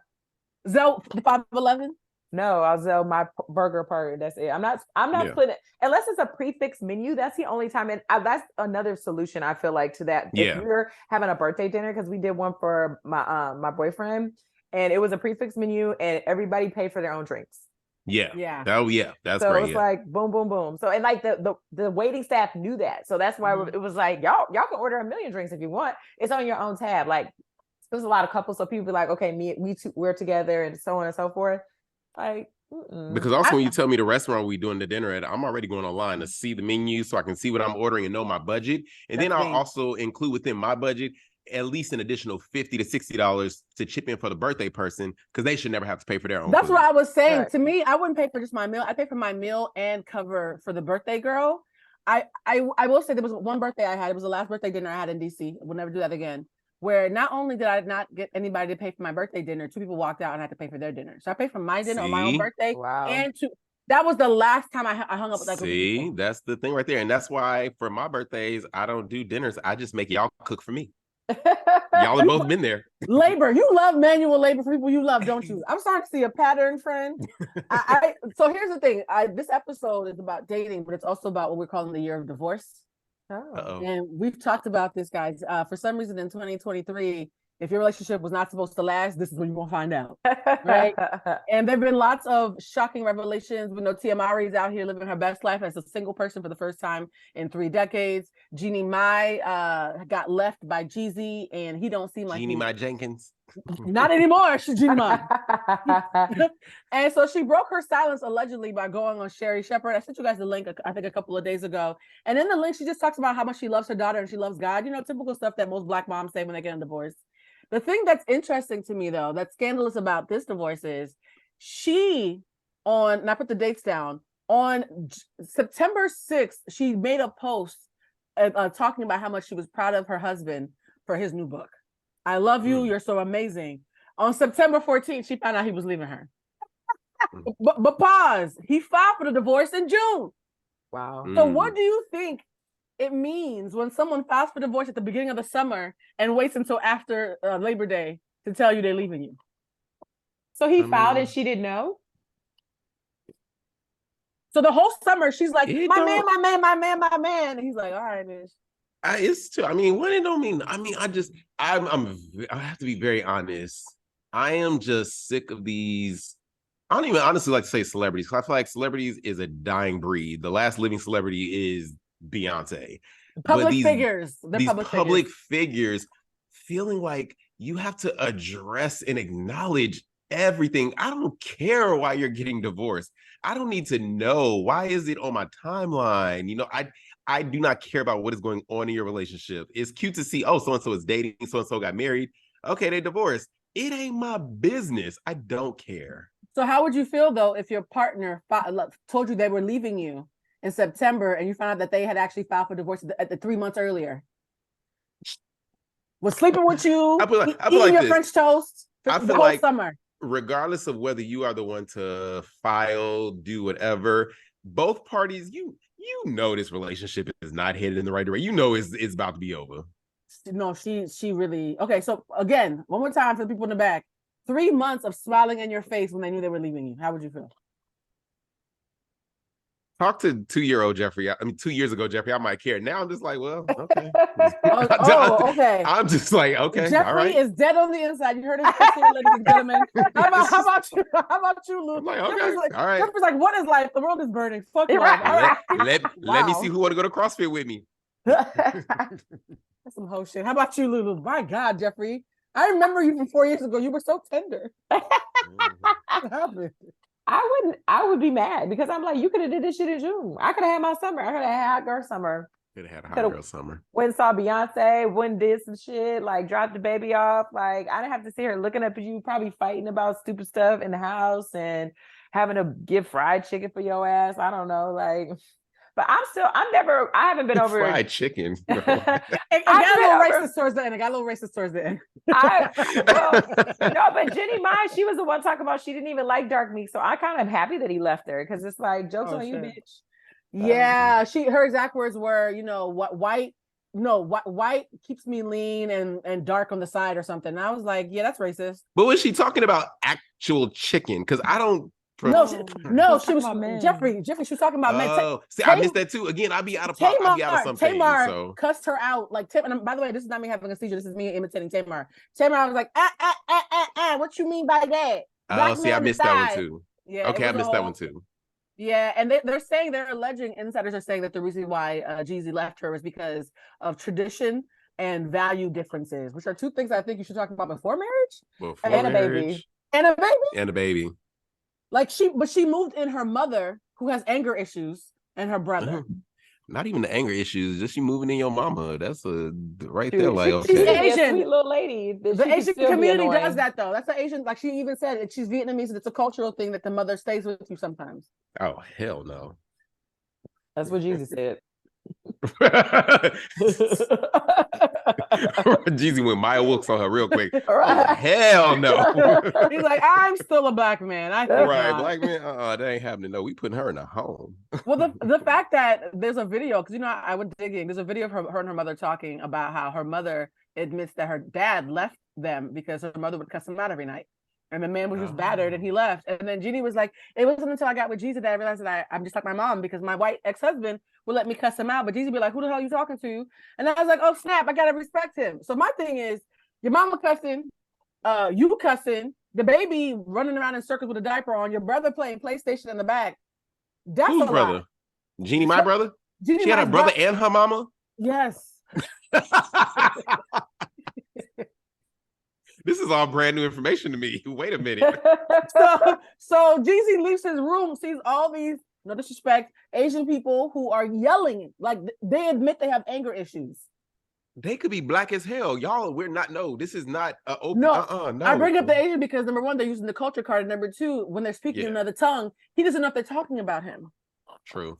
Zelle the 511? No, I'll Zelle my burger part. That's it. I'm not splitting it unless it's a prefix menu. That's the only time, and that's another solution I feel like to that. If you're having a birthday dinner, because we did one for my boyfriend, and it was a prefix menu, and everybody paid for their own drinks. Yeah. Oh yeah, that's so great. It's like boom, boom, boom. So and like the waiting staff knew that, so that's why it was like y'all can order a million drinks if you want. It's on your own tab. Like there's a lot of couples, so people be like, okay, we're together, and so on and so forth. Like, because also when you tell me the restaurant we doing the dinner at, I'm already going online to see the menu so I can see what I'm ordering and know my budget. And then I'll also include within my budget at least an additional $50 to $60 to chip in for the birthday person because they should never have to pay for their own. That's food. what I was saying. Right. To me, I wouldn't pay for just my meal. I pay for my meal and cover for the birthday girl. I will say there was one birthday I had. It was the last birthday dinner I had in DC. I will never do that again. Where not only did I not get anybody to pay for my birthday dinner, 2 people walked out and I had to pay for their dinner. So I paid for my dinner on my own birthday. Wow. And that was the last time I hung up with that group of people. That's the thing right there. And that's why for my birthdays, I don't do dinners. I just make y'all cook for me. Y'all have both been there. Labor. You love manual labor for people you love, don't you? I'm starting to see a pattern, friend. So here's the thing. This episode is about dating, but it's also about what we're calling the year of divorce. Oh. And we've talked about this, guys. For some reason in 2023, if your relationship was not supposed to last, this is when you're going to find out. Right? And there have been lots of shocking revelations. We know Tia Mowry is out here living her best life as a single person for the first time in 3 decades. Jeannie Mai got left by Jeezy, and he don't seem like Jeannie Mai Jenkins. Not anymore. She's Jeannie Mai. And so she broke her silence allegedly by going on Sherry Shepherd. I sent you guys the link, I think, a couple of days ago. And in the link, she just talks about how much she loves her daughter and she loves God. Typical stuff that most Black moms say when they get a divorce. The thing that's interesting to me, though, that's scandalous about this divorce is and I put the dates down, on September 6th, she made a post talking about how much she was proud of her husband for his new book. I love you. You're so amazing. On September 14th, she found out he was leaving her. But pause. He filed for the divorce in June. Wow. So what do you think it means when someone files for divorce at the beginning of the summer and waits until after Labor Day to tell you they're leaving you? So he filed and she didn't know? So the whole summer, she's like, my man. And he's like, all right, bitch. It's true. I mean, what it don't mean. I mean, I have to be very honest. I am just sick of these. I don't even honestly like to say celebrities because I feel like celebrities is a dying breed. The last living celebrity is Beyonce. Public figures. These public figures feeling like you have to address and acknowledge everything. I don't care why you're getting divorced. I don't need to know. Why is it on my timeline? I do not care about what is going on in your relationship. It's cute to see, oh, so-and-so is dating, so-and-so got married. Okay, they divorced. It ain't my business. I don't care. So how would you feel though if your partner told you they were leaving you in September and you found out that they had actually filed for divorce at the 3 months earlier? Was sleeping with you, I feel eating like your this. French toast I the feel whole like summer. Regardless of whether you are the one to file, do whatever, both parties, you know this relationship is not headed in the right direction. You know it's about to be over. No, she really okay. So again, one more time for the people in the back. 3 months of smiling in your face when they knew they were leaving you. How would you feel? Talk to 2-year-old Jeffrey. 2 years ago, Jeffrey, I might care. Now I'm just like, well, okay. Okay. I'm just like, okay, Jeffrey all right. is dead on the inside. You heard his here, ladies and gentlemen. How about you? How about you, Lou? I'm like, okay, all right. Jeffrey's like, what is life? The world is burning. Fuck life. Right. Let me see who want to go to CrossFit with me. That's some whole shit. How about you, Lulu? My God, Jeffrey. I remember you from 4 years ago. You were so tender. What happened? I would be mad because I'm like, you could have did this shit in June. I could have had my summer. I could have had hot girl summer. Could have had a hot girl summer. Went and saw Beyonce, went and did some shit, like dropped the baby off. Like I didn't have to see her looking up at you, probably fighting about stupid stuff in the house and having to give fried chicken for your ass. I don't know, like. But I haven't been over fried chicken. It got a little racist towards the end. No, but Jenny Mai, she was the one talking about she didn't even like dark meat. So I kind of happy that he left her because it's like jokes on you, bitch. Yeah, her exact words were, white keeps me lean and dark on the side or something. And I was like, yeah, that's racist. But was she talking about actual chicken? Because I don't. No, she was Jeffrey. She was talking about men. Oh, see, I missed that too. Again, I'll be out of some things. So cussed her out like Tim. And by the way, this is not me having a seizure. This is me imitating Tamar. I was like, what you mean by that? Oh, see, I missed that one too. Yeah. Okay, I missed that one too. Yeah, and they're alleging, insiders are saying that the reason why Jeezy left her was because of tradition and value differences, which are two things I think you should talk about before marriage. And a baby. Like she moved in her mother who has anger issues and her brother. Not even the anger issues, just you moving in your mama. That's right there. Dude, like, okay. She's a sweet little lady. The Asian community does that though. That's the Asian, like she even said she's Vietnamese and it's a cultural thing that the mother stays with you sometimes. Oh, hell no. That's what Jesus said. Jeezy went Maya Wilkes on her real quick. Right. Oh, hell no. He's like, I'm still a black man. Black man. That ain't happening. No, we putting her in a home. Well, the fact that there's a video, because I went digging. There's a video of her and her mother talking about how her mother admits that her dad left them because her mother would cuss him out every night. And the man was just battered and he left. And then Jeannie was like, it wasn't until I got with Jeezy that I realized that I'm just like my mom because my white ex-husband would let me cuss him out. But Jeezy be like, who the hell are you talking to? And I was like, oh, snap, I got to respect him. So my thing is, your mama cussing, you cussing, the baby running around in circles with a diaper on, your brother playing PlayStation in the back. That's Who's a brother? lot. Jeannie, my brother? She had a brother and her mama? Yes. This is all brand new information to me. Wait a minute. So Jeezy leaves his room, sees all these, no disrespect, Asian people who are yelling. Like they admit they have anger issues. They could be black as hell. Y'all, this is not open. No. I bring up the Asian because number one, they're using the culture card. And number two, when they're speaking another tongue, he doesn't know if they're talking about him. True.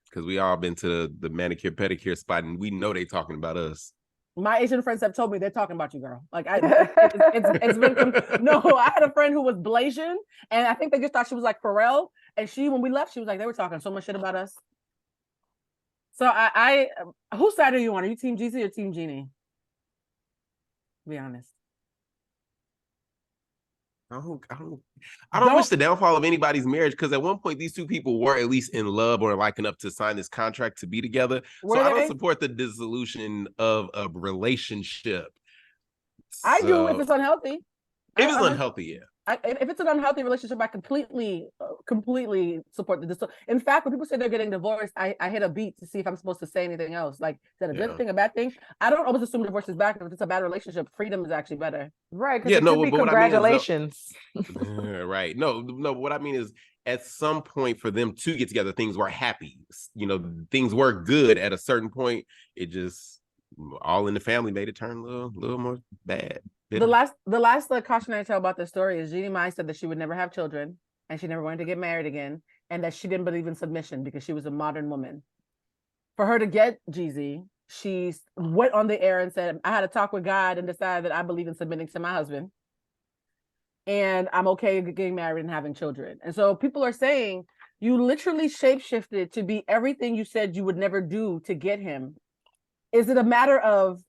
Because we all been to the manicure pedicure spot and we know they talking about us. My Asian friends have told me they're talking about you, girl. Like it's been no. I had a friend who was Blasian, and I think they just thought she was like Pharrell. And when we left, she was like, they were talking so much shit about us. So whose side are you on? Are you Team Jeezy or Team Jeannie? Be honest. I don't wish the downfall of anybody's marriage because at one point these two people were at least in love or like enough to sign this contract to be together. So I don't support the dissolution of a relationship. I do if it's unhealthy. If it's unhealthy, yeah. If it's an unhealthy relationship, I completely support the dissolution. In fact, when people say they're getting divorced, I hit a beat to see if I'm supposed to say anything else. Like, is that a good thing, a bad thing? I don't always assume divorce is bad. If it's a bad relationship, freedom is actually better. Right. Yeah. No. But congratulations. Right. No. What I mean is, at some point for them to get together, things were happy. Things were good. At a certain point, it just all in the family made it turn a little more bad. The last cautionary tale about the story is Jeannie Mai said that she would never have children and she never wanted to get married again, and that she didn't believe in submission because she was a modern woman. For her to get Jeezy, she went on the air and said, I had a talk with God and decided that I believe in submitting to my husband. And I'm okay getting married and having children. And so people are saying you literally shapeshifted to be everything you said you would never do to get him. Is it a matter of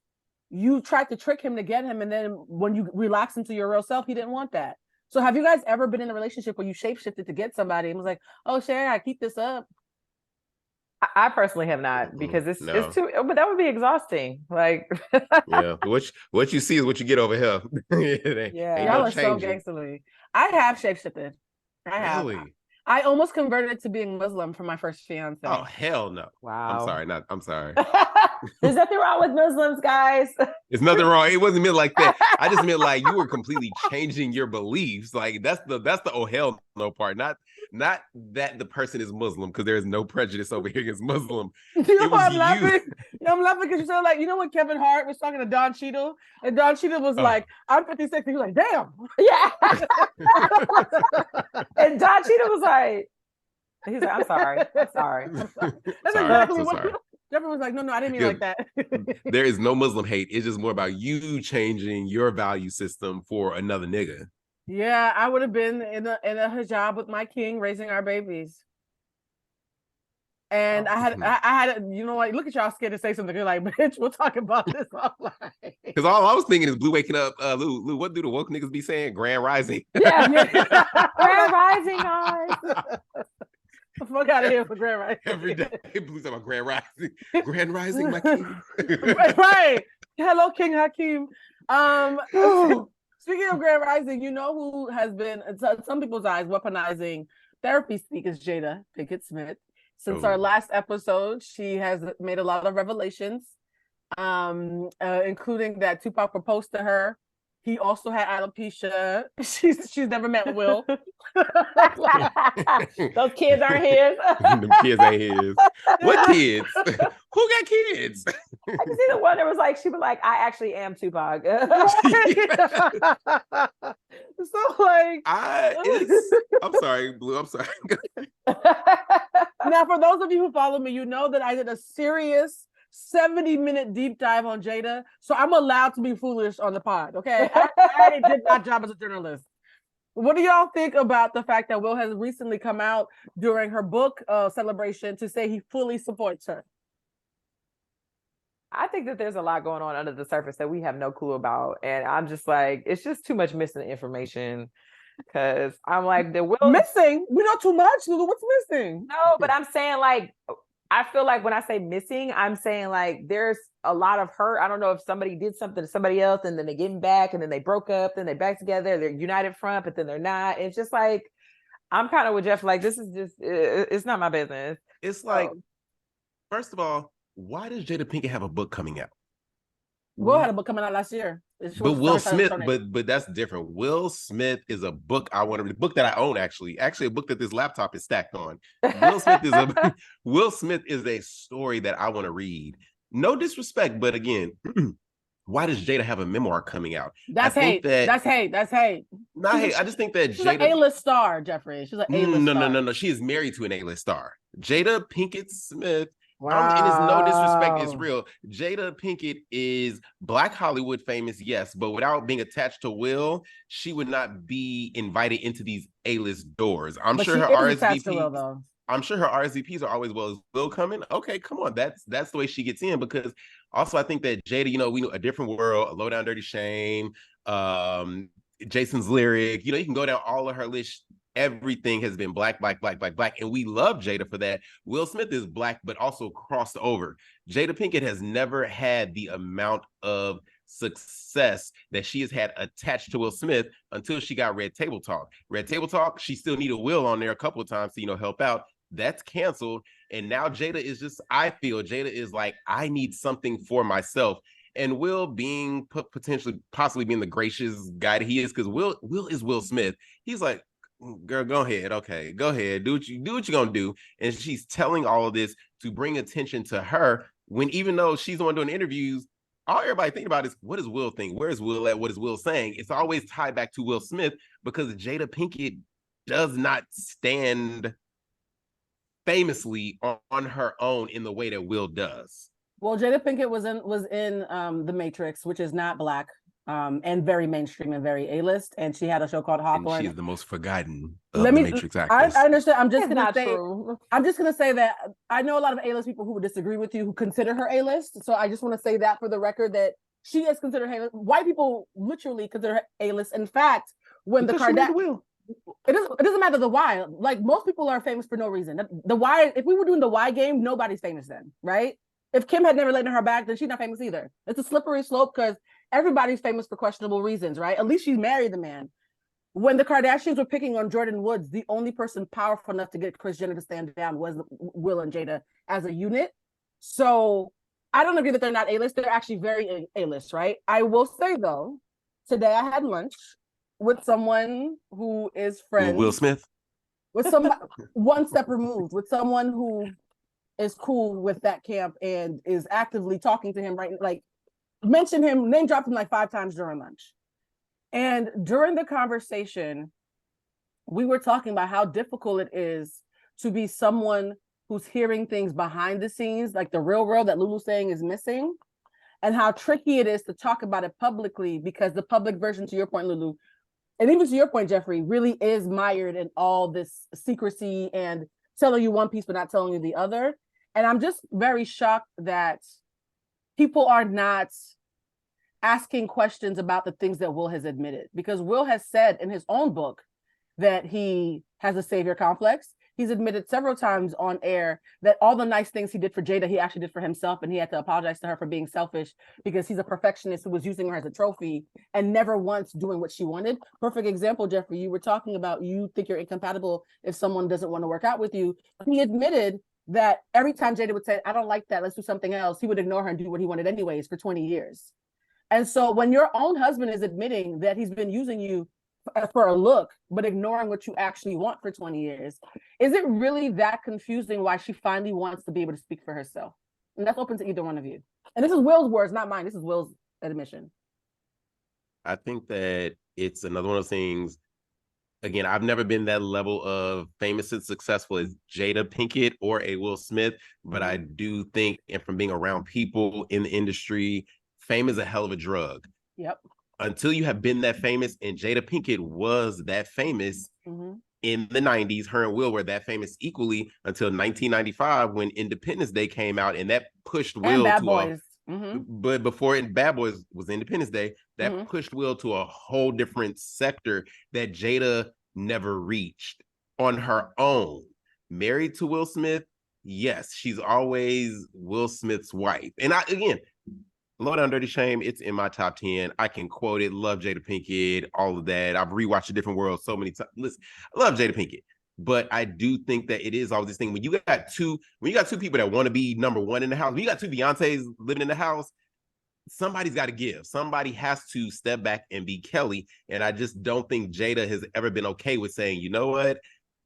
you tried to trick him to get him, and then when you relax into your real self, he didn't want that? So have you guys ever been in a relationship where you shapeshifted to get somebody and was like, oh, Sherry, I keep this up? I personally have not, because it's too, but that would be exhausting. Like, yeah, what you see is what you get over here. Y'all are so gangsterly. I have shapeshifted. I have. Really? I almost converted to being Muslim for my first fiance. Oh, hell no. Wow. I'm sorry. There's nothing wrong with Muslims, guys. There's nothing wrong. It wasn't meant like that. I just meant like you were completely changing your beliefs. Like that's the oh hell no part. Not that the person is Muslim, because there is no prejudice over here against Muslim. You know why I'm laughing? I'm laughing because you said, like, you know when Kevin Hart was talking to Don Cheadle, and Don Cheadle was like, I'm 56, and he was like, damn. Yeah. And Don Cheadle was like, he's like, I'm sorry. That's exactly what Jeffrey was like, no, I didn't mean like that. There is no Muslim hate. It's just more about you changing your value system for another nigga. Yeah, I would have been in a hijab with my king raising our babies. And I had, you know what? Look at y'all scared to say something. You're like, bitch, we'll talk about this offline. Because all I was thinking is Blue waking up. Lou, what do the woke niggas be saying? Grand Rising. Yeah. Grand Rising, guys. Fuck out of here for Grand Rising. Every day, Blue's talking about Grand Rising. Grand Rising, my king. right. Hello, King Hakeem. Speaking of Grand Rising, you know who has been, in some people's eyes, weaponizing therapy speak is Jada Pinkett Smith. Since our last episode, she has made a lot of revelations, including that Tupac proposed to her. He also had alopecia. She's never met Will. Those kids aren't his. Them kids ain't his. What kids? Who got kids? I can see the one that was like, she was like, I actually am Tupac. So like, I'm sorry, Blue. I'm sorry. Now, for those of you who follow me, you know that I did a serious 70-minute deep dive on Jada, so I'm allowed to be foolish on the pod. Okay, I did my job as a journalist. What do y'all think about the fact that Will has recently come out during her book celebration to say he fully supports her? I think that there's a lot going on under the surface that we have no clue about, and I'm just like, it's just too much missing information. Because I'm like, the Will missing. We know too much. What's missing? No, but I'm saying like, I feel like when I say missing, I'm saying like there's a lot of hurt. I don't know if somebody did something to somebody else and then they getting back and then they broke up, then they back together, they're united front, but then they're not. It's just like, I'm kind of with Jeff, like, this is just, it's not my business. It's like, first of all, why does Jada Pinkett have a book coming out? Will had a book coming out last year. But Will Smith, but that's different. Will Smith is a book I want to read, a book that I own actually a book that this laptop is stacked on. Will Smith is a story that I want to read. No disrespect, but again, why does Jada have a memoir coming out? That's hate. That's hate. Not hate. I just think that she's an A-list star, Jeffrey. She's an A-list star. No. She is married to an A-list star. Jada Pinkett Smith. Wow. And it's no disrespect, it's real. Jada Pinkett is Black Hollywood famous, yes, but without being attached to Will, she would not be invited into these A-list doors. I'm sure her RSVPs are always, well, is Will coming? Okay, come on. That's the way she gets in, because also I think that Jada, we know A Different World, A Low Down Dirty Shame, Jason's Lyric, you can go down all of her list. Everything has been black, and we love Jada for that. Will Smith is black, but also crossed over. Jada Pinkett has never had the amount of success that she has had attached to Will Smith until she got Red Table Talk. Red Table Talk, she still needed Will on there a couple of times to, help out. That's canceled. And now Jada is just, I feel Jada is like, I need something for myself. And Will being possibly being the gracious guy that he is, because Will is Will Smith. He's like, girl, go ahead. Okay, go ahead. Do what you're gonna do. And she's telling all of this to bring attention to her when, even though she's the one doing interviews, all everybody thinking about is what does Will think? Where's Will at? What is Will saying? It's always tied back to Will Smith because Jada Pinkett does not stand famously on her own in the way that Will does. Well, Jada Pinkett was in The Matrix, which is not Black, and very mainstream and very A-list. And she had a show called Hawthorne. And she is the most forgotten of the Matrix actors. I understand. I'm just gonna say that I know a lot of A-list people who would disagree with you, who consider her A-list. So I just want to say that for the record, that she is considered A-list. White people literally consider her A-list. In fact, when the Kardashians, it doesn't matter the why. Like, most people are famous for no reason. The why, if we were doing the why game, nobody's famous then, right? If Kim had never laid in her back, then she's not famous either. It's a slippery slope because everybody's famous for questionable reasons, right? At least she's married the man. When the Kardashians were picking on Jordan Woods, the only person powerful enough to get Kris Jenner to stand down was Will and Jada as a unit. So I don't agree that they're not A-list. They're actually very A-list, right? I will say, though, today I had lunch with someone who is friends. Will Smith? With somebody one step removed, with someone who is cool with that camp and is actively talking to him, right? Like, mention him, name dropped him like 5 times during lunch. And during the conversation, we were talking about how difficult it is to be someone who's hearing things behind the scenes, like the real world that Lulu's saying is missing, and how tricky it is to talk about it publicly because the public version, to your point, Lulu, and even to your point, Jeffrey, really is mired in all this secrecy and telling you one piece but not telling you the other. And I'm just very shocked that people are not asking questions about the things that Will has admitted, because Will has said in his own book that he has a savior complex. He's admitted several times on air that all the nice things he did for Jada, he actually did for himself, and he had to apologize to her for being selfish because he's a perfectionist who was using her as a trophy and never once doing what she wanted. Perfect example, Jeffrey, you were talking about you think you're incompatible if someone doesn't want to work out with you. He admitted that every time Jada would say, I don't like that, let's do something else, he would ignore her and do what he wanted anyways for 20 years. And so when your own husband is admitting that he's been using you for a look, but ignoring what you actually want for 20 years, is it really that confusing why she finally wants to be able to speak for herself? And that's open to either one of you. And this is Will's words, not mine. This is Will's admission. I think that it's another one of those things. Again, I've never been that level of famous and successful as Jada Pinkett or a Will Smith, but I do think, and from being around people in the industry, fame is a hell of a drug. Yep. Until you have been that famous, and Jada Pinkett was that famous in the 90s, her and Will were that famous equally until 1995 when Independence Day came out, and that pushed Will Bad to Boys. But before Bad Boys was Independence Day, that pushed Will to a whole different sector that Jada never reached on her own. Married to Will Smith, yes, she's always Will Smith's wife. And again, Low Down Dirty Shame, it's in my top 10. I can quote it. Love Jada Pinkett, all of that. I've rewatched A Different World so many times. Listen, I love Jada Pinkett. But I do think that it is always this thing when you got two people that want to be number one in the house, when you got 2 Beyoncés living in the house, somebody's got to give. Somebody has to step back and be Kelly. And I just don't think Jada has ever been okay with saying, you know what,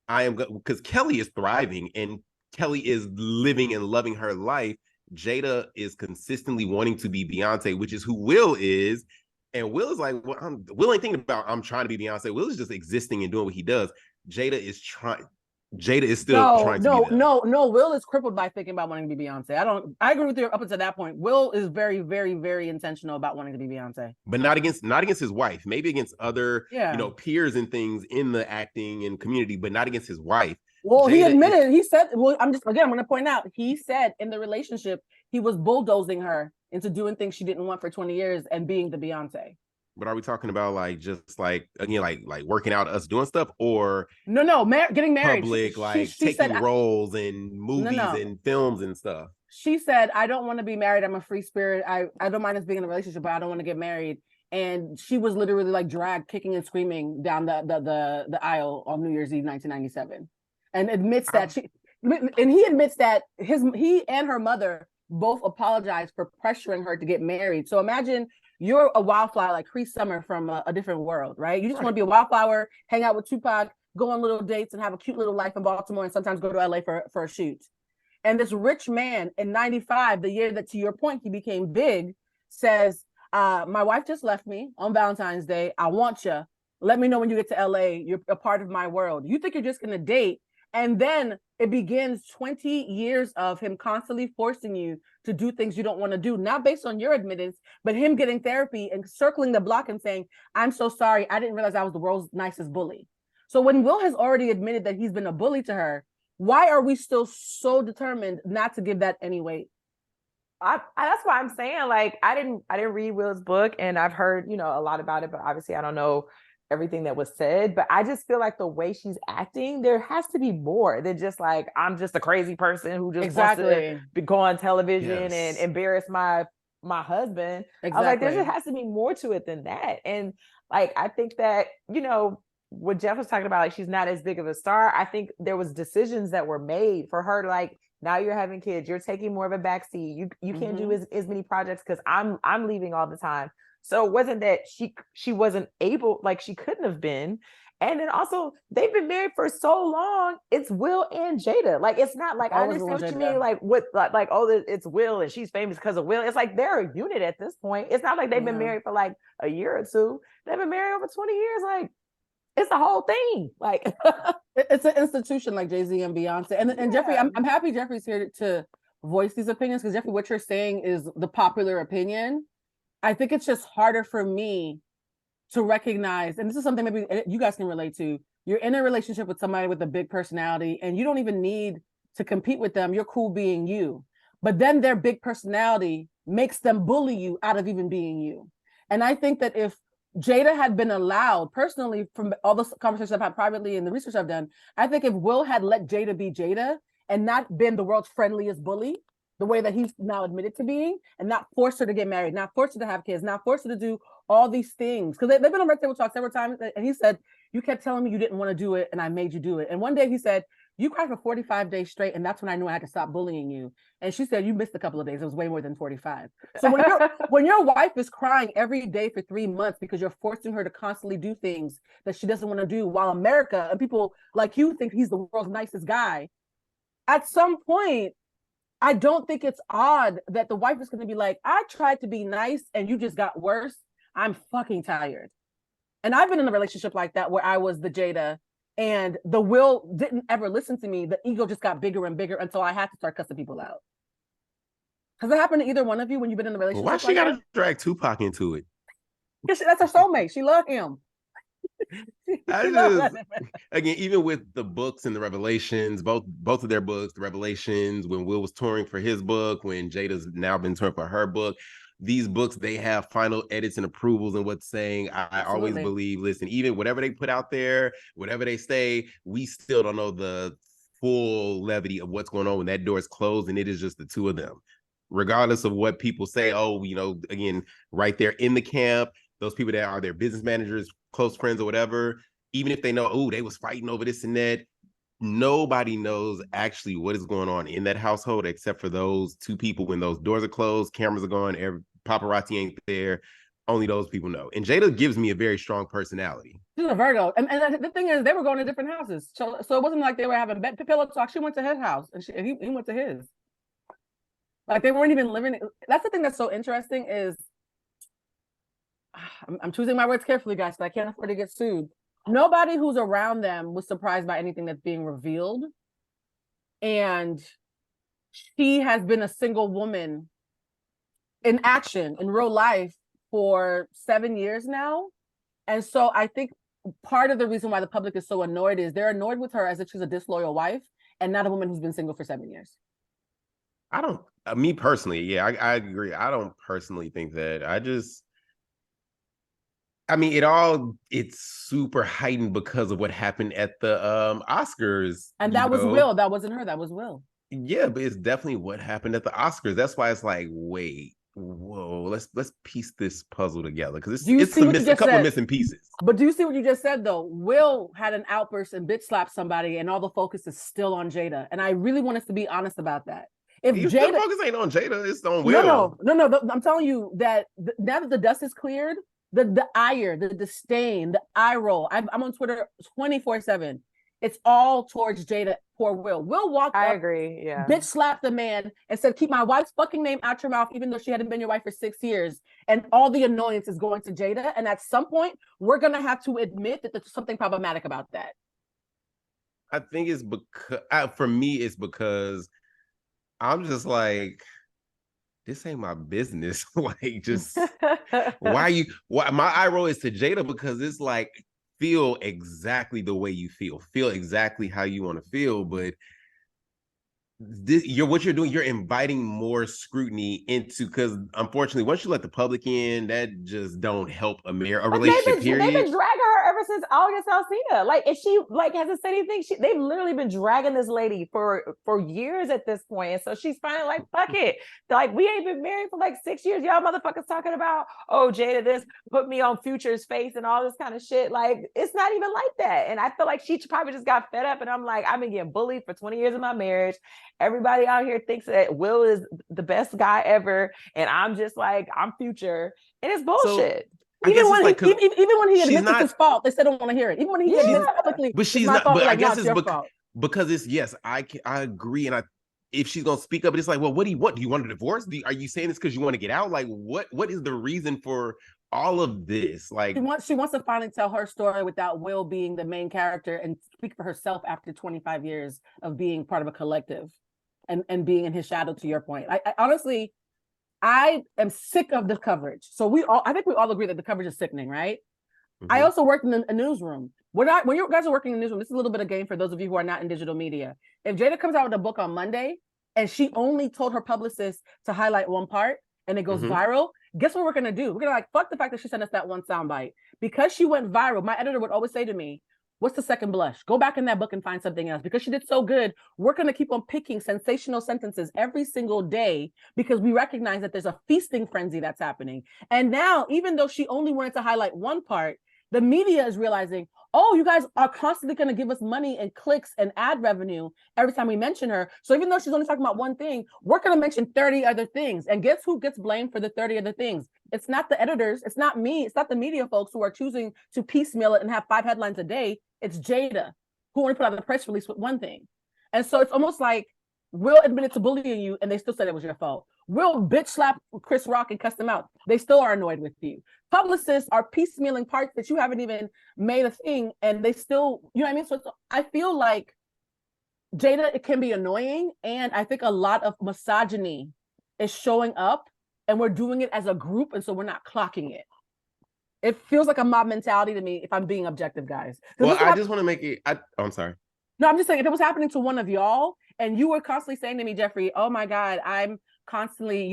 I am because Kelly is thriving and Kelly is living and loving her life. Jada is consistently wanting to be Beyonce, which is who Will is. And Will is like, well, Will ain't thinking about I'm trying to be Beyonce. Will is just existing and doing what he does. Jada is still trying to be that. No. Will is crippled by thinking about wanting to be Beyonce. I agree with you up until that point. Will is very, very, very intentional about wanting to be Beyonce. But not against his wife, maybe against other, peers and things in the acting and community, but not against his wife. Well, he admitted, he said, well, I'm going to point out, he said in the relationship, he was bulldozing her into doing things she didn't want for 20 years and being the Beyonce. But are we talking about like working out, us doing stuff, or getting married, public, she taking said, roles in movies and films and stuff? She said, I don't want to be married. I'm a free spirit. I don't mind us being in a relationship, but I don't want to get married. And she was literally like dragged, kicking and screaming down the aisle on New Year's Eve, 1997, and admits that he admits that he and her mother both apologized for pressuring her to get married. So imagine you're a wildflower like Cree Summer from a different world, right? You just want to be a wildflower, hang out with Tupac, go on little dates and have a cute little life in Baltimore and sometimes go to LA for a shoot. And this rich man in 95, the year that, to your point, he became big, says, my wife just left me on Valentine's Day. I want you. Let me know when you get to LA. You're a part of my world. You think you're just going to date. And then it begins 20 years of him constantly forcing you to do things you don't want to do, not based on your admittance, but him getting therapy and circling the block and saying, I'm so sorry. I didn't realize I was the world's nicest bully. So when Will has already admitted that he's been a bully to her, why are we still so determined not to give that any weight? That's why I'm saying, like, I didn't read Will's book, and I've heard, a lot about it, but obviously I don't know everything that was said. But I just feel like the way she's acting, there has to be more than just like, I'm just a crazy person who just wants to go on television and embarrass my husband. I was like, there just has to be more to it than that. And like, I think that, what Jeff was talking about, like, she's not as big of a star. I think there was decisions that were made for her to, like, now you're having kids, you're taking more of a backseat. You can't do as many projects because I'm leaving all the time. So it wasn't that she wasn't able, like, she couldn't have been. And then also, they've been married for so long. It's Will and Jada. Like, it's not like, I understand what you mean. Like, it's Will and she's famous because of Will. It's like they're a unit at this point. It's not like they've been married for like a year or two. They've been married over 20 years. Like, it's the whole thing. Like, it's an institution, like Jay-Z and Beyonce. And Jeffrey, I'm happy Jeffrey's here to voice these opinions, because Jeffrey, what you're saying is the popular opinion. I think it's just harder for me to recognize, and this is something maybe you guys can relate to. You're in a relationship with somebody with a big personality, and you don't even need to compete with them. You're cool being you. But then their big personality makes them bully you out of even being you. And I think that if Jada had been allowed, personally, from all the conversations I've had privately and the research I've done, I think if Will had let Jada be Jada and not been the world's friendliest bully, the way that he's now admitted to being, and not forced her to get married, not forced her to have kids, not forced her to do all these things. Because they've been on Red Table Talk several times, and he said, you kept telling me you didn't want to do it, and I made you do it. And one day he said, you cried for 45 days straight, and that's when I knew I had to stop bullying you. And she said, you missed a couple of days. It was way more than 45. So when your wife is crying every day for 3 months because you're forcing her to constantly do things that she doesn't want to do, while America and people like you think he's the world's nicest guy, at some point, I don't think it's odd that the wife is going to be like, I tried to be nice and you just got worse. I'm fucking tired. And I've been in a relationship like that where I was the Jada, and the Will didn't ever listen to me. The ego just got bigger and bigger until I had to start cussing people out. Has that happened to either one of you when you've been in a relationship? Why she gotta drag Tupac into it? Because that's her soulmate. She loved him. Again, even with the books and the revelations, both of their books, the revelations, when Will was touring for his book, when Jada's now been touring for her book, these books, they have final edits and approvals and what's saying. I always believe, listen, even whatever they put out there, whatever they say, we still don't know the full levity of what's going on when that door is closed and it is just the two of them. Regardless of what people say, again, right there in the camp, those people that are their business managers, close friends or whatever, even if they know, they was fighting over this and that, nobody knows actually what is going on in that household except for those two people. When those doors are closed, cameras are gone, paparazzi ain't there, only those people know. And Jada gives me a very strong personality. She's a Virgo. And the thing is, they were going to different houses. So it wasn't like they were having pillow talk. She went to his house and he went to his. Like, they weren't even living. That's the thing that's so interesting is, I'm choosing my words carefully, guys, because I can't afford to get sued. Nobody who's around them was surprised by anything that's being revealed. And she has been a single woman in action, in real life, for 7 years now. And so I think part of the reason why the public is so annoyed is they're annoyed with her as if she's a disloyal wife and not a woman who's been single for 7 years. Me personally, I agree. I don't personally think that. It's super heightened because of what happened at the Oscars. And that was Will. That wasn't her. That was Will. Yeah, but it's definitely what happened at the Oscars. That's why it's like, wait, whoa, let's piece this puzzle together, because it's a couple of missing pieces. But do you see what you just said, though? Will had an outburst and bitch slapped somebody, and all the focus is still on Jada. And I really want us to be honest about that. If Jada, the focus ain't on Jada, it's on Will. No. I'm telling you that now that the dust is cleared, the ire, the disdain, the eye roll. I'm on Twitter 24/7. it's all towards Jada. Poor Will. Will walked I up, agree. Yeah. bitch slapped the man and said, keep my wife's fucking name out your mouth, even though she hadn't been your wife for 6 years. And all the annoyance is going to Jada. And at some point, we're going to have to admit that there's something problematic about that. I think it's because, for me, it's because I'm just like, this ain't my business. Like, just why my eye roll is to Jada, because it's like, feel exactly the way you feel exactly how you want to feel, but what you're doing, you're inviting more scrutiny into, because unfortunately, once you let the public in, that just don't help a relationship. They've been dragging her ever since August Alsina. Like, if she hasn't said anything, they've literally been dragging this lady for years at this point. And so she's finally like, fuck it. Like, we ain't been married for like 6 years. Y'all motherfuckers talking about, oh, Jada, this put me on Future's face and all this kind of shit. Like, it's not even like that. And I feel like she probably just got fed up. And I'm like, I've been getting bullied for 20 years of my marriage. Everybody out here thinks that Will is the best guy ever, and I'm just like, I'm Future, and it's bullshit. So, even when he admits it's his fault, they still don't want to hear it. Even when he admits publicly, but she's not. Fault, but I guess it's because it's, yes, I agree, and if she's gonna speak up, it's like, well, what do you want? Do you want a divorce? Are you saying this because you want to get out? Like, what is the reason for all of this? Like, she wants to finally tell her story without Will being the main character and speak for herself after 25 years of being part of a collective and being in his shadow, to your point. I honestly, I am sick of the coverage. So I think we all agree that the coverage is sickening, right? Mm-hmm. I also worked in a newsroom. When you guys are working in the newsroom, this is a little bit of game for those of you who are not in digital media. If Jada comes out with a book on Monday and she only told her publicist to highlight one part and it goes viral, guess what we're going to do? We're going to like, fuck the fact that she sent us that one soundbite. Because she went viral, my editor would always say to me, what's the second blush? Go back in that book and find something else. Because she did so good, we're going to keep on picking sensational sentences every single day because we recognize that there's a feasting frenzy that's happening. And now, even though she only wanted to highlight one part, the media is realizing, oh, you guys are constantly going to give us money and clicks and ad revenue every time we mention her. So even though she's only talking about one thing, we're going to mention 30 other things. And guess who gets blamed for the 30 other things? It's not the editors. It's not me. It's not the media folks who are choosing to piecemeal it and have 5 headlines a day. It's Jada, who only put out a press release with one thing. And so it's almost like Will admitted to bullying you and they still said it was your fault. Will bitch slap Chris Rock and cuss him out. They still are annoyed with you. Publicists are piecemealing parts that you haven't even made a thing and they still, you know what I mean? So I feel like Jada, it can be annoying. And I think a lot of misogyny is showing up and we're doing it as a group. And so we're not clocking it. It feels like a mob mentality to me if I'm being objective, guys. Well, I just want to make it, I'm sorry. No, I'm just saying if it was happening to one of y'all and you were constantly saying to me, Jeffrey, oh my God, I'm constantly,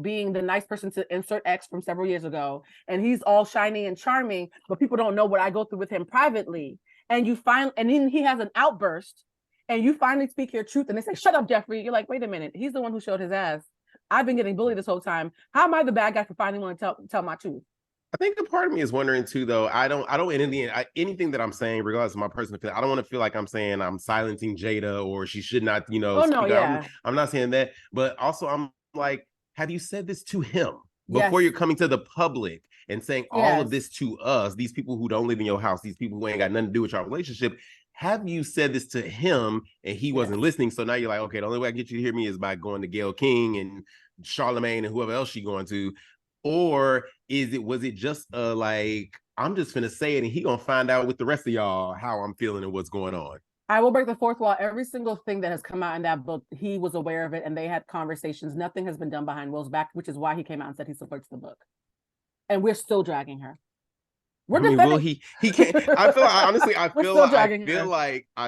being the nice person to insert X from several years ago. And he's all shiny and charming, but people don't know what I go through with him privately. And then he has an outburst and you finally speak your truth and they say, shut up, Jeffrey. You're like, wait a minute. He's the one who showed his ass. I've been getting bullied this whole time. How am I the bad guy for finally wanting to tell my truth? I think a part of me is wondering too, though. I don't anything that I'm saying, regardless of my personal feeling, I don't want to feel like I'm saying I'm silencing Jada or she should not, I'm not saying that. But also I'm like, have you said this to him before you're coming to the public and saying all of this to us, these people who don't live in your house, these people who ain't got nothing to do with your relationship? Have you said this to him and he wasn't listening? So now you're like, okay, the only way I can get you to hear me is by going to Gayle King and Charlemagne and whoever else she going to. Or was it just like, I'm just finna say it and he gonna find out with the rest of y'all how I'm feeling and what's going on? I will break the fourth wall. Every single thing that has come out in that book, he was aware of it and they had conversations. Nothing has been done behind Will's back, which is why he came out and said he supports the book. And we're still dragging her. He can't. I feel like, honestly, I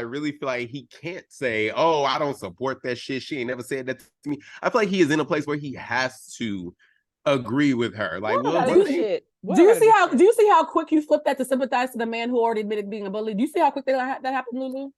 really feel like he can't say, oh, I don't support that shit. She ain't never said that to me. I feel like he is in a place where he has to agree with her. Like, do you see how quick you flip that to sympathize to the man who already admitted being a bully? Do you see how quick that happened, Lulu?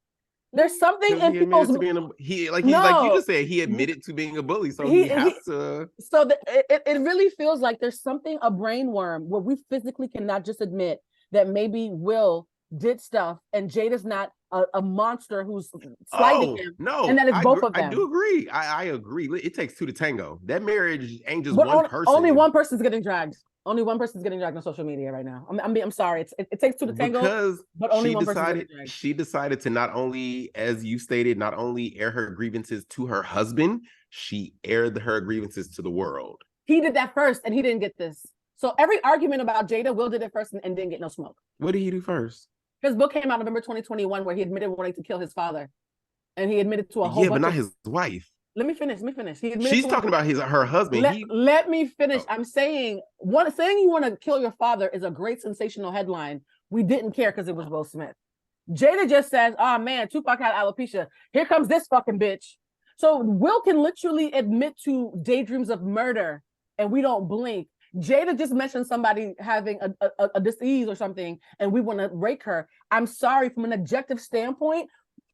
There's something in people's like you just said, he admitted to being a bully, so he has to. So it really feels like there's something, a brain worm, where we physically cannot just admit that maybe Will did stuff and Jada's not a monster who's slighting him. No, and that it's both of them. I do agree. I agree. It takes two to tango. That marriage ain't just one person. Only one person's getting dragged. Only one person's getting dragged on social media right now. I'm sorry. It takes two to tango, because but only one person's getting dragged. She decided to not only, as you stated, not only air her grievances to her husband, she aired her grievances to the world. He did that first, and he didn't get this. So every argument about Jada, Will did it first and didn't get no smoke. What did he do first? His book came out November 2021, where he admitted wanting to kill his father, and he admitted to a whole bunch but not his wife. Let me finish. She's talking about her husband. Let me finish. I'm saying saying you want to kill your father is a great sensational headline. We didn't care because it was Will Smith. Jada just says, "Oh man, Tupac had alopecia. Here comes this fucking bitch." So Will can literally admit to daydreams of murder, and we don't blink. Jada just mentioned somebody having a disease or something, and we want to rake her. I'm sorry, from an objective standpoint,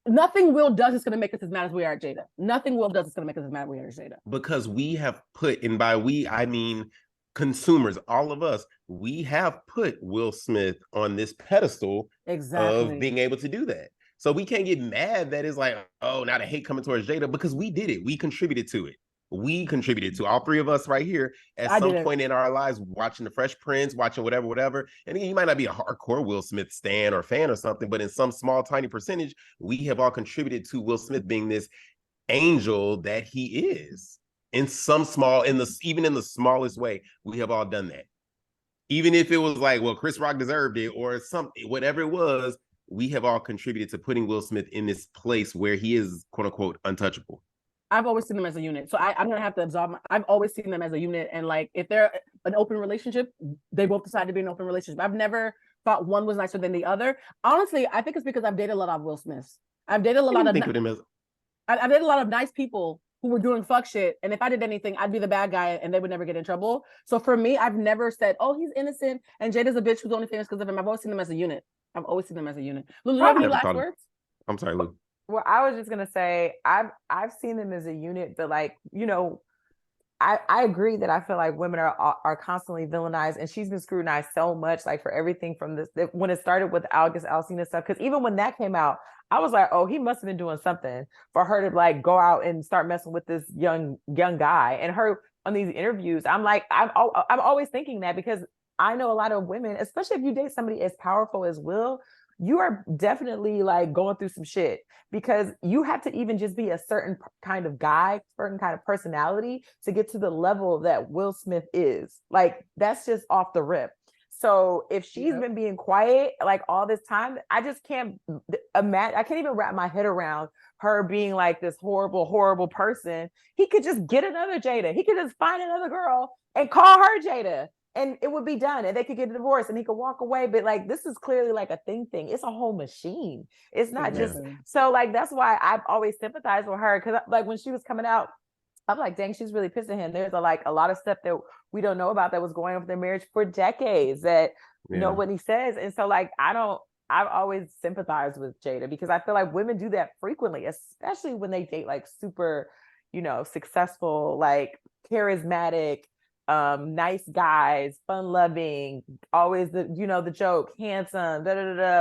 nothing Will does is going to make us as mad as we are at Jada. Nothing Will does is going to make us as mad as we are at Jada. Because we have put, and by we, I mean consumers, all of us, we have put Will Smith on this pedestal of being able to do that. So we can't get mad that it's like, oh, now the hate coming towards Jada, because we did it. We contributed to it. We contributed to, all three of us right here at some point in our lives, watching the Fresh Prince, watching whatever. And he might not be a hardcore Will Smith stan or fan or something, but in some small, tiny percentage, we have all contributed to Will Smith being this angel that he is. In some small, even in the smallest way, we have all done that. Even if it was like, well, Chris Rock deserved it or something, whatever it was, we have all contributed to putting Will Smith in this place where he is, quote unquote, untouchable. I've always seen them as a unit. So I'm going to have to absolve I've always seen them as a unit. And like, if they're an open relationship, they both decide to be an open relationship. I've never thought one was nicer than the other. Honestly, I think it's because I've dated a lot of Will Smiths. I've dated a lot of I've dated a lot of nice people who were doing fuck shit. And if I did anything, I'd be the bad guy and they would never get in trouble. So for me, I've never said, oh, he's innocent and Jada's a bitch who's only famous because of him. I've always seen them as a unit. Lulu, you have any last words? I'm sorry, Lou. Well, I was just gonna say I've seen them as a unit, but like, you know, I agree that I feel like women are constantly villainized, and she's been scrutinized so much, like for everything from this when it started with August Alsina stuff. Because even when that came out, I was like, oh, he must have been doing something for her to like go out and start messing with this young guy. And her on these interviews, I'm like, I'm always thinking that, because I know a lot of women, especially if you date somebody as powerful as Will, you are definitely like going through some shit, because you have to even just be a certain kind of guy, certain kind of personality to get to the level that Will Smith is. Like, that's just off the rip. So if she's been being quiet like all this time, I just can't imagine. I can't even wrap my head around her being like this horrible, horrible person. He could just get another Jada. He could just find another girl and call her Jada, and it would be done, and they could get a divorce and he could walk away. But like, this is clearly like a thing. It's a whole machine. It's not just, so like, that's why I've always sympathized with her. Cause like when she was coming out, I'm like, dang, she's really pissing him. There's a lot of stuff that we don't know about that was going on with their marriage for decades that nobody says. And so like, I've always sympathized with Jada, because I feel like women do that frequently, especially when they date like super, successful, like charismatic, nice guys, fun loving, always the joke, handsome,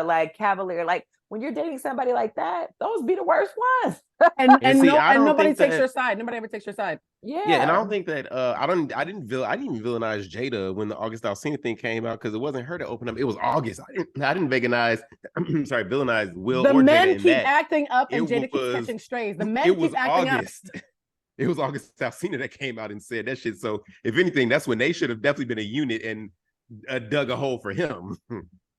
like cavalier. Like when you're dating somebody like that, those be the worst ones. and nobody takes your side. Nobody ever takes your side. Yeah, and I don't think that I didn't villainize Jada when the August Alsina thing came out, because it wasn't her to open up. It was August. I didn't villainize Will. The or men Jada keep acting up, and Jada keeps catching strays. The men keep acting August. Up. It was August Alsina that came out and said that shit. So if anything, that's when they should have definitely been a unit and dug a hole for him.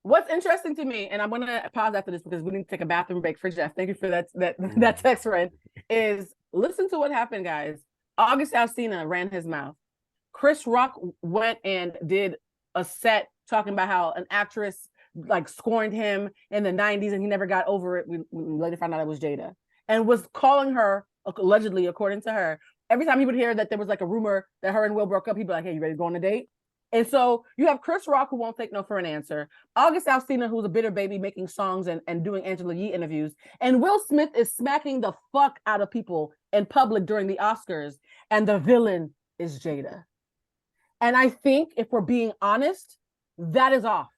What's interesting to me, and I'm gonna pause after this because we need to take a bathroom break for Jeff. Thank you for that text thread. Is listen to what happened, guys. August Alsina ran his mouth. Chris Rock went and did a set talking about how an actress like scorned him in the 90s and he never got over it. We later found out it was Jada, and was calling her, allegedly, according to her, every time he would hear that there was like a rumor that her and Will broke up, he'd be like, hey, you ready to go on a date? And so you have Chris Rock, who won't take no for an answer, August Alsina, who's a bitter baby making songs and doing Angela Yee interviews, and Will Smith is smacking the fuck out of people in public during the Oscars, and the villain is Jada. And I think, if we're being honest, that is off.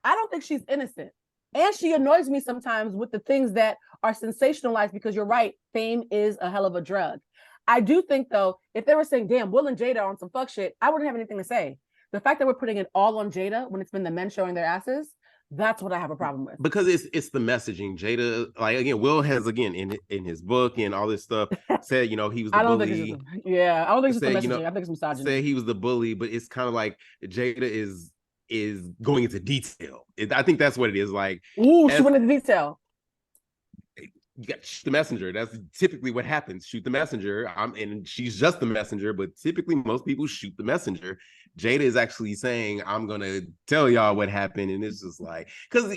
I don't think she's innocent. And she annoys me sometimes with the things that are sensationalized, because you're right, fame is a hell of a drug. I do think, though, if they were saying, damn, Will and Jada are on some fuck shit, I wouldn't have anything to say. The fact that we're putting it all on Jada when it's been the men showing their asses, that's what I have a problem with. Because it's the messaging. Jada, like again, Will has again in his book and all this stuff said, he was the I don't bully. think it's just, yeah, I don't think it's just Said, the messaging. I think it's misogyny. Said he was the bully, but it's kind of like Jada is going into detail. I think that's what it is. Like, ooh, she went into detail. You got to shoot the messenger. That's typically what happens. Shoot the messenger. And she's just the messenger, but typically most people shoot the messenger. Jada is actually saying, I'm gonna tell y'all what happened. And it's just like, because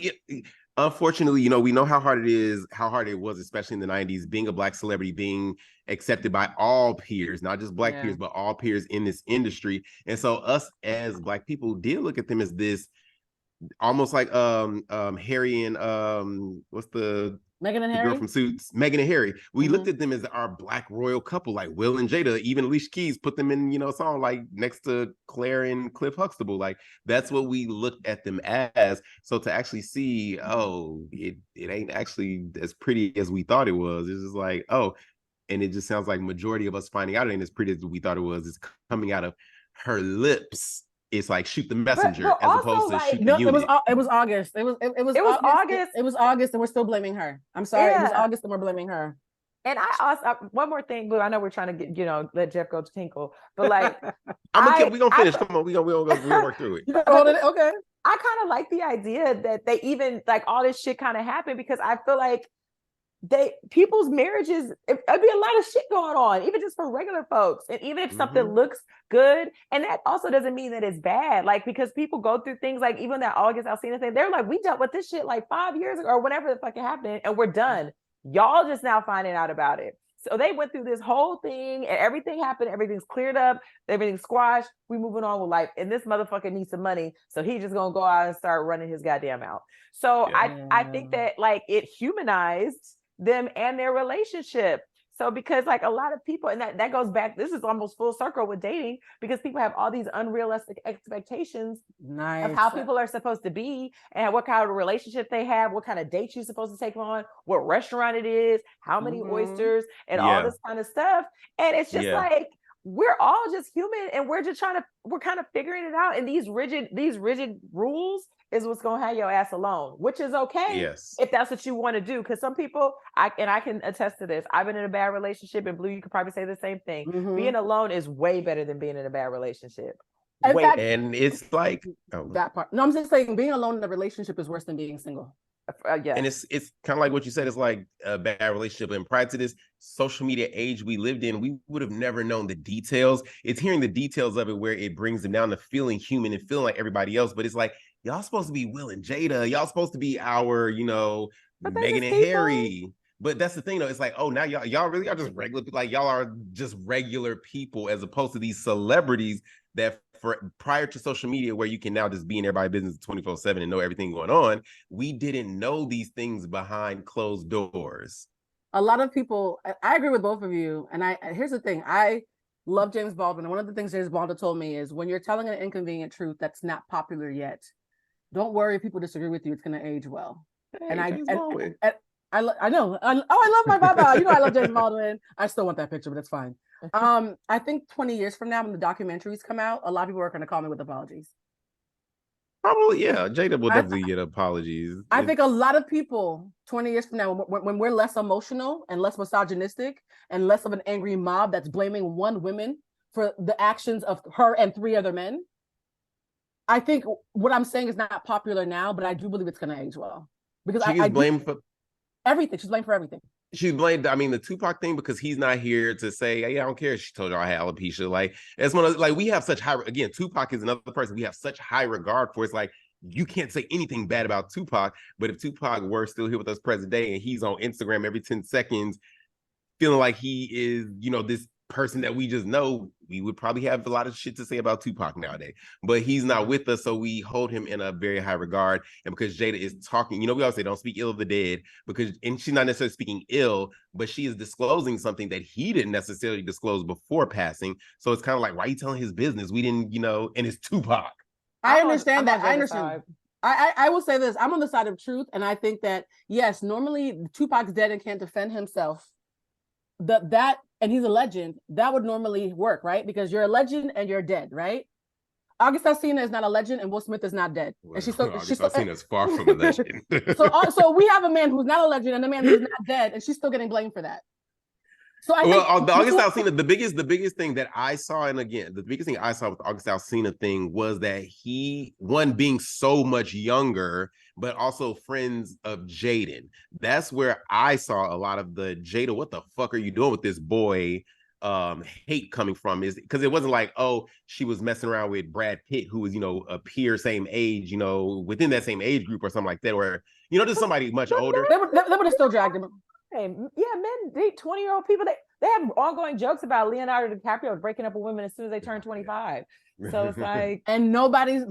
unfortunately, we know how hard it was, especially in the 90s, being a Black celebrity, being accepted by all peers, not just Black peers, but all peers in this industry. And so us as Black people did look at them as this almost like Harry and what's the Meghan and Harry, girl from Suits, Meghan and Harry. We looked at them as our Black royal couple, like Will and Jada. Even Alicia Keys put them in, a song like next to Claire and Cliff Huxtable. Like that's what we looked at them as. So to actually see, it ain't actually as pretty as we thought it was. It's just like, and it just sounds like majority of us finding out it ain't as pretty as we thought it was. It's coming out of her lips. It's like shoot the messenger as opposed to shoot the unit. It was August. It was August. It was August, and we're still blaming her. I'm sorry. It was August, and we're blaming her. And I also one more thing, but I know we're trying to get let Jeff go to tinkle, but like we're gonna finish. Come on, we'll work through it. Okay. I kind of like the idea that they even like all this shit kind of happened because I feel like people's marriages, it'd be a lot of shit going on, even just for regular folks. And even if something looks good, and that also doesn't mean that it's bad, like because people go through things like even that August Alsina thing, they're like, we dealt with this shit like 5 years ago or whenever the fuck it happened, and we're done. Y'all just now finding out about it. So they went through this whole thing and everything happened, everything's cleared up, everything's squashed, we moving on with life, and this motherfucker needs some money, so he just gonna go out and start running his goddamn mouth. So I think that like it humanized them and their relationship. So because like a lot of people, and that goes back, this is almost full circle with dating, because people have all these unrealistic expectations of how people are supposed to be and what kind of relationship they have, what kind of dates you're supposed to take them on, what restaurant it is, how many oysters, and all this kind of stuff. And it's just like, we're all just human, and we're kind of figuring it out. And these rigid rules is what's going to have your ass alone, which is okay if that's what you want to do. Because some people, I can attest to this. I've been in a bad relationship, and Blue, you could probably say the same thing. Being alone is way better than being in a bad relationship. And it's like that part. No, I'm just saying being alone in a relationship is worse than being single. And it's kind of like what you said. It's like a bad relationship. And prior to this social media age we lived in, we would have never known the details. It's hearing the details of it where it brings them down to feeling human and feeling like everybody else. But it's like, y'all supposed to be Will and Jada. Y'all supposed to be our, Meghan and Harry. But that's the thing, though. It's like, now y'all really are just regular. Like y'all are just regular people, as opposed to these celebrities that prior to social media, where you can now just be in everybody's business 24/7 and know everything going on. We didn't know these things behind closed doors. A lot of people, I agree with both of you. And here's the thing. I love James Baldwin. And one of the things James Baldwin told me is when you're telling an inconvenient truth that's not popular yet, don't worry if people disagree with you. It's going to age well. Hey, I know. I love my Baba. I love James Baldwin. I still want that picture, but it's fine. I think 20 years from now, when the documentaries come out, a lot of people are going to call me with apologies. Probably, yeah. Jada will definitely get apologies. I think a lot of people 20 years from now, when we're less emotional and less misogynistic and less of an angry mob that's blaming one woman for the actions of her and 3 other men, I think what I'm saying is not popular now, but I do believe it's going to age well. Because she's blamed for everything. She's blamed for everything. She's blamed, the Tupac thing, because he's not here to say, hey, I don't care if she told y'all I had alopecia. Like, it's one of, like, we have such high, again, Tupac is another person we have such high regard for. It's like, you can't say anything bad about Tupac, but if Tupac were still here with us present day and he's on Instagram every 10 seconds, feeling like he is, this person that we just know, we would probably have a lot of shit to say about Tupac nowadays. But he's not with us, so we hold him in a very high regard. And because Jada is talking, we always say don't speak ill of the dead, and she's not necessarily speaking ill, but she is disclosing something that he didn't necessarily disclose before passing. So it's kind of like, why are you telling his business? We didn't, and it's Tupac. I understand that. I understand. I will say this. I'm on the side of truth. And I think that, yes, normally Tupac's dead and can't defend himself. And he's a legend, that would normally work, right? Because you're a legend and you're dead, right? August Alsina is not a legend, and Will Smith is not dead. Well, And she's still. August Alsina is far from a legend. So we have a man who's not a legend and a man who's not dead, and she's still getting blamed for that. So I think the August Alsina, the biggest thing that I saw, and again, the biggest thing I saw with the August Alsina thing was that he, one, being so much younger, but also friends of Jaden. That's where I saw a lot of the Jada, what the fuck are you doing with this boy? Hate coming from, is because it wasn't like, oh, she was messing around with Brad Pitt, who was, a peer, same age, within that same age group or something like that, or just somebody much older. They would have still dragged him. Hey, yeah, men date 20-year-old people. They have ongoing jokes about Leonardo DiCaprio breaking up with women as soon as they turn 25. So it's like, and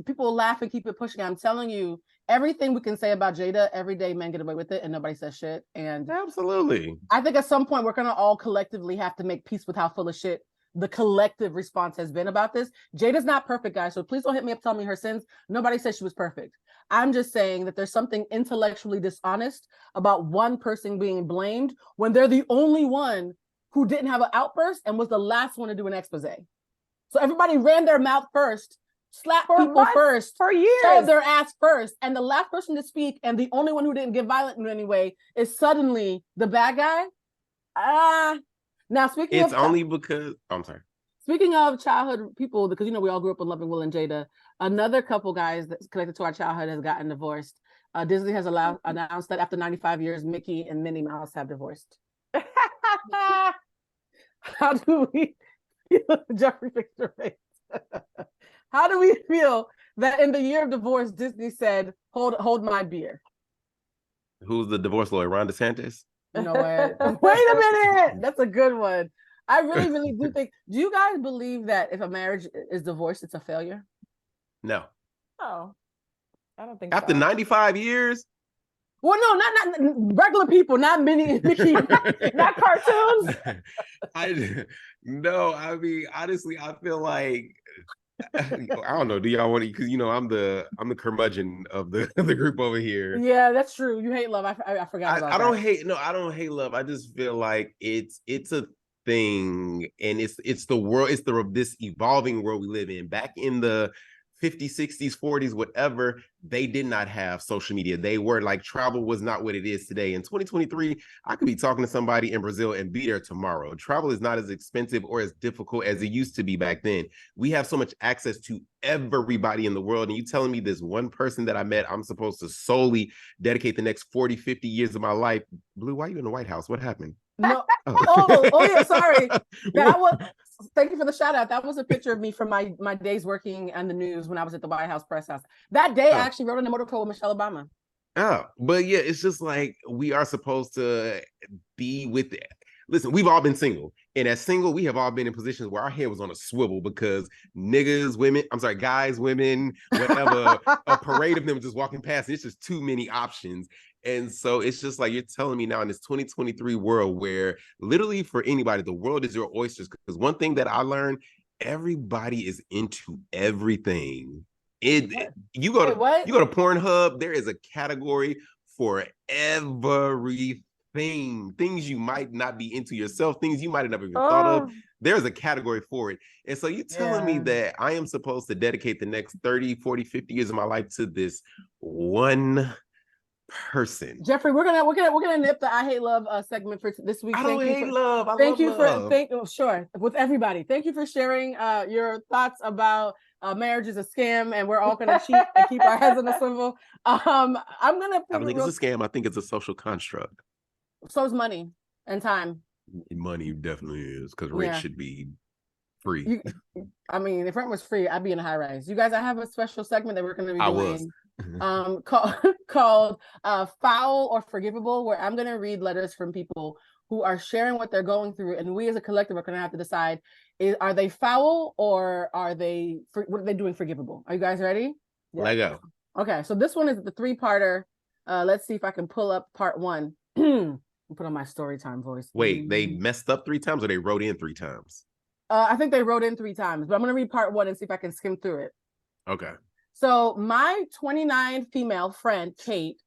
people laugh and keep it pushing. I'm telling you, everything we can say about Jada, every day men get away with it and nobody says shit. And absolutely, I think at some point we're gonna all collectively have to make peace with how full of shit the collective response has been about this. Jada's not perfect, guys, so please don't hit me up telling me her sins. Nobody says she was perfect. I'm just saying that there's something intellectually dishonest about one person being blamed when they're the only one who didn't have an outburst and was the last one to do an expose. So everybody ran their mouth first, slapped people first, for years, showed their ass first, and the last person to speak and the only one who didn't get violent in any way is suddenly the bad guy. Now, it's only because I'm sorry. Speaking of childhood people, because we all grew up with Loving Will and Jada, another couple guys that's connected to our childhood has gotten divorced. Disney has announced that after 95 years, Mickey and Minnie Mouse have divorced. How do we feel? Jeffrey fixed your face. How do we feel that in the year of divorce, Disney said, hold my beer? Who's the divorce lawyer? Ron DeSantis? You know what? Wait a minute. That's a good one. I really, really do think. Do you guys believe that if a marriage is divorced, it's a failure? No. Oh, I don't think after so. 95 years. Well, no, not regular people, not Minnie, Mickey, not cartoons. I mean, honestly, I feel like I don't know. Do y'all want to? Because I'm the curmudgeon of the group over here. Yeah, that's true. You hate love. I forgot about that. I don't hate love. I just feel like it's a thing, and it's the world. It's this evolving world we live in. Back in the 50s, 60s, 40s, whatever, they did not have social media. They were like, travel was not what it is today. In 2023, I could be talking to somebody in Brazil and be there tomorrow. Travel is not as expensive or as difficult as it used to be back then. We have so much access to everybody in the world. And you telling me this one person that I met, I'm supposed to solely dedicate the next 40, 50 years of my life. Blue, why are you in the White House? What happened? No. Oh yeah, sorry. Thank you for the shout out. That was a picture of me from my days working on the news when I was at the White House press house. That day I actually rode in the motor coat with Michelle Obama. Oh, but yeah, it's just like we are supposed to be with it. Listen, we've all been single. And as single, we have all been in positions where our head was on a swivel because guys, women, whatever, a parade of them just walking past. It's just too many options. And so it's just like you're telling me now in this 2023 world where literally for anybody, the world is your oysters. Because one thing that I learned, everybody is into everything. You go to Pornhub, there is a category for everything. Things you might not be into yourself, things you might have never even thought of. There's a category for it. And so you're telling me that I am supposed to dedicate the next 30, 40, 50 years of my life to this one person. Jeffrey, we're gonna nip the I Hate Love segment for this week. I don't hate love. Thank you for sure with everybody. Thank you for sharing your thoughts about marriage is a scam and we're all gonna cheat and keep our heads on the swivel. I don't think it's a scam. I think it's a social construct. So is money and time. Money definitely is, because rent should be free. If rent was free, I'd be in a high rise. You guys, I have a special segment that we're going to be doing. Called Foul or Forgivable, where I'm going to read letters from people who are sharing what they're going through, and we as a collective are going to have to decide: are they foul or what are they doing forgivable? Are you guys ready? Yeah. Let go. Okay, so this one is the 3-parter. Let's see if I can pull up part 1. Put on my story time voice. Wait, they messed up 3 times or they wrote in 3 times? I think they wrote in 3 times, but I'm going to read part 1 and see if I can skim through it. Okay. So my 29 female friend, Kate,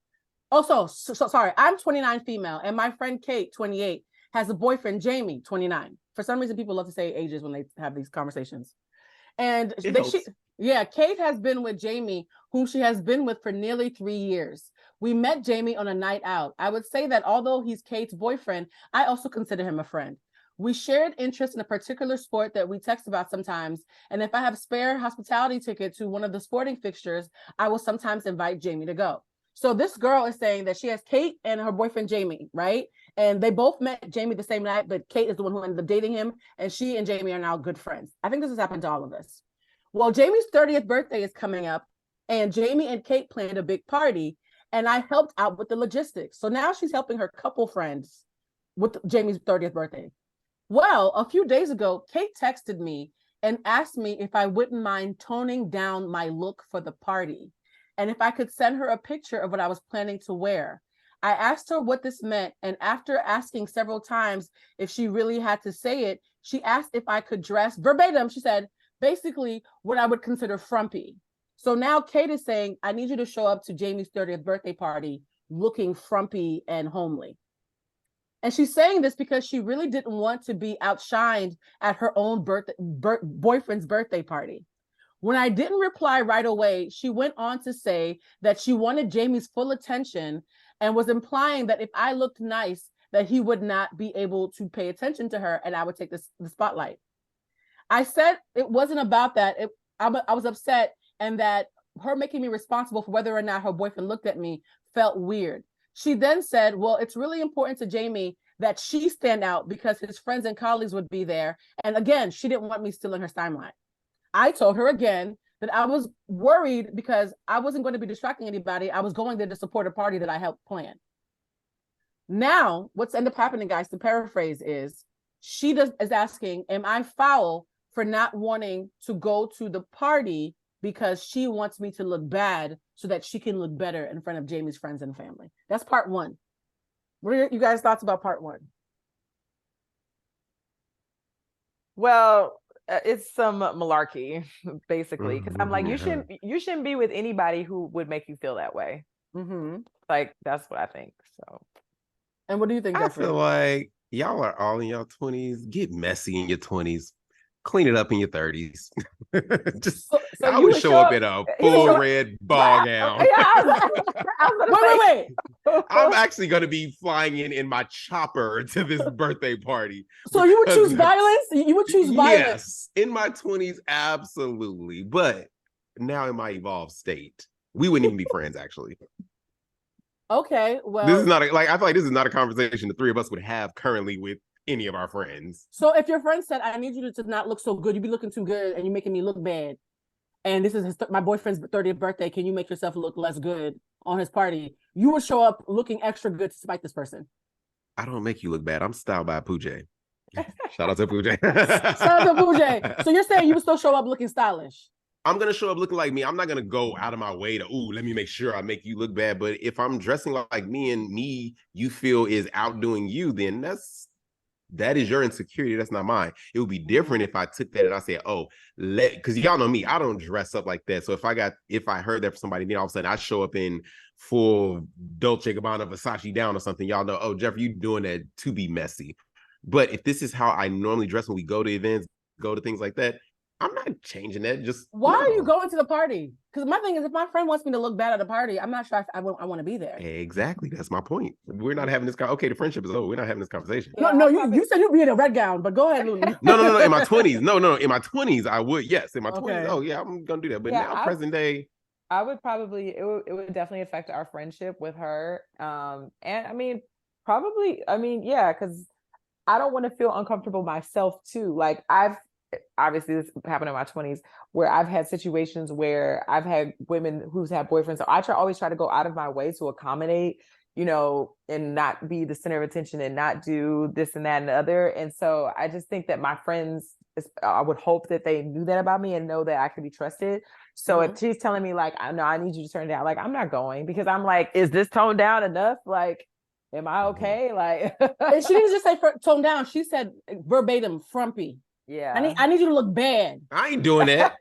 sorry, I'm 29 female, and my friend Kate, 28, has a boyfriend, Jamie, 29. For some reason, people love to say ages when they have these conversations. And Kate has been with Jamie, whom she has been with for nearly 3 years. We met Jamie on a night out. I would say that although he's Kate's boyfriend, I also consider him a friend. We shared interest in a particular sport that we text about sometimes. And if I have spare hospitality ticket to one of the sporting fixtures, I will sometimes invite Jamie to go. So this girl is saying that she has Kate and her boyfriend, Jamie, right? And they both met Jamie the same night, but Kate is the one who ended up dating him. And she and Jamie are now good friends. I think this has happened to all of us. Well, Jamie's 30th birthday is coming up, and Jamie and Kate planned a big party, and I helped out with the logistics. So now she's helping her couple friends with Jamie's 30th birthday. Well, a few days ago, Kate texted me and asked me if I wouldn't mind toning down my look for the party, and if I could send her a picture of what I was planning to wear. I asked her what this meant, and after asking several times if she really had to say it, she asked if I could dress verbatim. She said, basically what I would consider frumpy. So now Kate is saying, I need you to show up to Jamie's 30th birthday party looking frumpy and homely. And she's saying this because she really didn't want to be outshined at her own boyfriend's birthday party. When I didn't reply right away, she went on to say that she wanted Jamie's full attention and was implying that if I looked nice, that he would not be able to pay attention to her and I would take the spotlight. I said it wasn't about that. I was upset, and that her making me responsible for whether or not her boyfriend looked at me felt weird. She then said, well, it's really important to Jamie that she stand out because his friends and colleagues would be there. And again, she didn't want me still in her timeline. I told her again that I was worried because I wasn't going to be distracting anybody. I was going there to support a party that I helped plan. Now, what's ended up happening, guys, to paraphrase, is is asking, am I foul for not wanting to go to the party because she wants me to look bad so that she can look better in front of Jamie's friends and family? That's part one. What are you guys' thoughts about part one? Well, it's some malarkey, basically, because I'm like, you shouldn't be with anybody who would make you feel that way. Like, that's what I think. So, and what do you think? I feel like y'all are all in your 20s. Get messy in your 20s. Clean it up in your 30s. Just I would show up in a full red ball gown. Wait. I'm actually going to be flying in my chopper to this birthday party. So you would choose violence? You would choose violence? Yes, in my 20s, absolutely. But now in my evolved state, we wouldn't even be friends, actually. Okay, well, this is not I feel like this is not a conversation the three of us would have currently with any of our friends. So if your friend said, I need you to not look so good, you be looking too good and you're making me look bad, and this is my boyfriend's 30th birthday, can you make yourself look less good on his party? You would show up looking extra good to spite this person. I don't make you look bad. I'm styled by Pooja. Shout out to Pooja. Shout out to Pooja. So you're saying you would still show up looking stylish? I'm going to show up looking like me. I'm not going to go out of my way to, let me make sure I make you look bad. But if I'm dressing like me and me, you feel is outdoing you, then that is your insecurity. That's not mine. It would be different if I took that and I said, because y'all know me, I don't dress up like that. So if I heard that from somebody, then all of a sudden I show up in full Dolce & Gabbana Versace down or something, y'all know, Jeffrey, you doing that to be messy. But if this is how I normally dress when we go to events, go to things like that, I'm not changing that. Just why are you going to the party? Because my thing is, if my friend wants me to look bad at a party, I'm not sure I want to be there. Exactly, that's my point. We're not having this. Okay, the friendship is over. We're not having this conversation. No, you said you'd be in a red gown, but go ahead, Lulu. No. In my 20s, no. In my 20s, I would. Yes, in my 20s. Oh yeah, I'm gonna do that. But now, present day, I would probably. It would definitely affect our friendship with her. And I mean, yeah, because I don't want to feel uncomfortable myself too. Like obviously this happened in my 20s where I've had situations where I've had women who's had boyfriends. So I always try to go out of my way to accommodate, and not be the center of attention and not do this and that and the other. And so I just think that my friends, I would hope that they knew that about me and know that I could be trusted. So if she's telling me like, no, I need you to turn down, like, I'm not going, because I'm like, is this toned down enough? Like, am I okay? Like, and she didn't just say tone down. She said verbatim, frumpy. Yeah. I need you to look bad. I ain't doing that.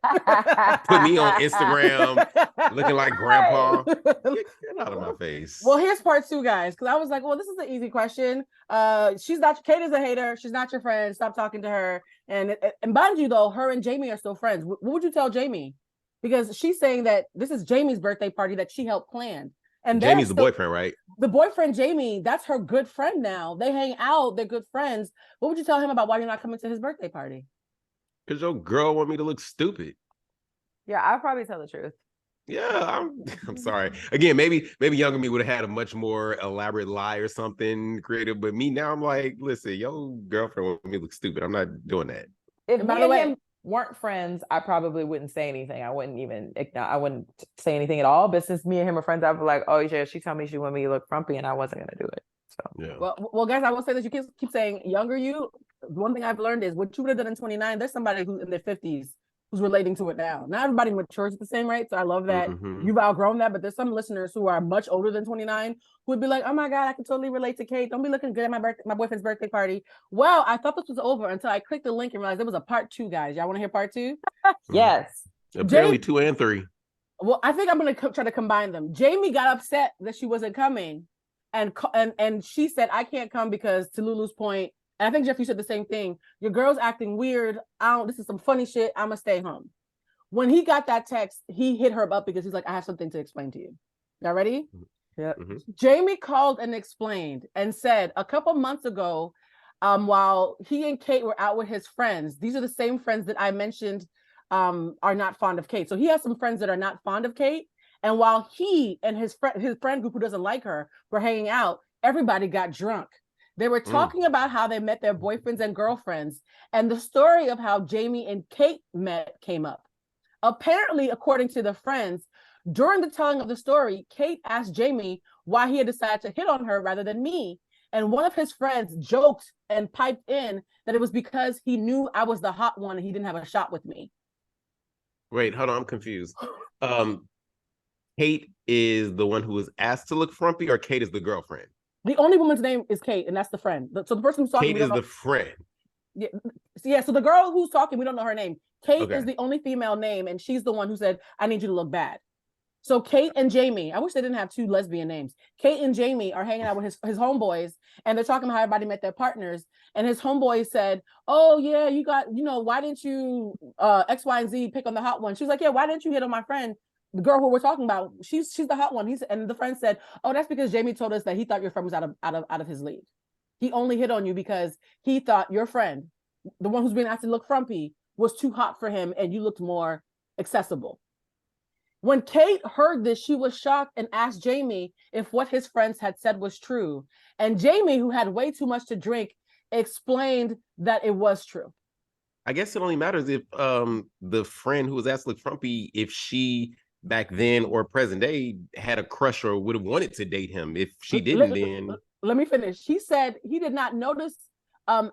Put me on Instagram looking like grandpa. Get out of my face. Well, here's part 2, guys, because I was like, well, this is an easy question. Kate is a hater. She's not your friend. Stop talking to her. And mind you, though, her and Jamie are still friends. What would you tell Jamie? Because she's saying that this is Jamie's birthday party that she helped plan. And Jamie's the boyfriend, right? The boyfriend, Jamie, that's her good friend now. They hang out. They're good friends. What would you tell him about why you're not coming to his birthday party? Because your girl want me to look stupid. Yeah, I'll probably tell the truth. Yeah, I'm sorry. Again, maybe younger me would have had a much more elaborate lie or something creative. But me now, I'm like, listen, your girlfriend want me to look stupid. I'm not doing that. If me and him weren't friends, I probably wouldn't say anything. I wouldn't say anything at all. But since me and him are friends, I'd be like, oh yeah, she told me she wanted me to look frumpy, and I wasn't gonna do it. So yeah. Well, guys, I will say that you keep saying younger you. One thing I've learned is what you would have done in 29. There's somebody who's in their 50s who's relating to it now. Not everybody matures at the same rate, so I love that you've outgrown that. But there's some listeners who are much older than 29 who would be like, "Oh my God, I can totally relate to Kate. Don't be looking good at my boyfriend's birthday party." Well, I thought this was over until I clicked the link and realized there was a part 2, guys. Y'all want to hear part 2? Yes. Apparently 2 and 3. Well, I think I'm going to try to combine them. Jamie got upset that she wasn't coming, and she said, "I can't come because," to Lulu's point, and I think Jeff, you said the same thing. Your girl's acting weird. This is some funny shit. I'm gonna stay home. When he got that text, he hit her up because he's like, I have something to explain to you. Y'all ready? Yeah. Jamie called and explained and said a couple months ago, while he and Kate were out with his friends, these are the same friends that I mentioned are not fond of Kate. So he has some friends that are not fond of Kate. And while he and his friend group who doesn't like her were hanging out, everybody got drunk. They were talking about how they met their boyfriends and girlfriends, and the story of how Jamie and Kate met came up. Apparently, according to the friends, during the telling of the story, Kate asked Jamie why he had decided to hit on her rather than me. And one of his friends joked and piped in that it was because he knew I was the hot one and he didn't have a shot with me. Wait, hold on, I'm confused. Kate is the one who was asked to look frumpy, or Kate is the girlfriend? The only woman's name is Kate, and that's the friend. So the person who's talking, Kate is the friend. Yeah. So the girl who's talking, we don't know her name. Kate is the only female name, and she's the one who said, "I need you to look bad." So Kate and Jamie, I wish they didn't have 2 lesbian names. Kate and Jamie are hanging out with his homeboys, and they're talking about how everybody met their partners. And his homeboy said, "Oh yeah, why didn't you X, Y, and Z pick on the hot one?" She was like, "Yeah, why didn't you hit on my friend? The girl who we're talking about, she's the hot one." And the friend said, "Oh, that's because Jamie told us that he thought your friend was out of his league. He only hit on you because he thought your friend, the one who's being asked to look frumpy, was too hot for him and you looked more accessible." When Kate heard this, she was shocked and asked Jamie if what his friends had said was true. And Jamie, who had way too much to drink, explained that it was true. I guess it only matters if the friend who was asked to look frumpy, if she back then or present day had a crush or would have wanted to date him. If she didn't, then let me finish. He said he did not notice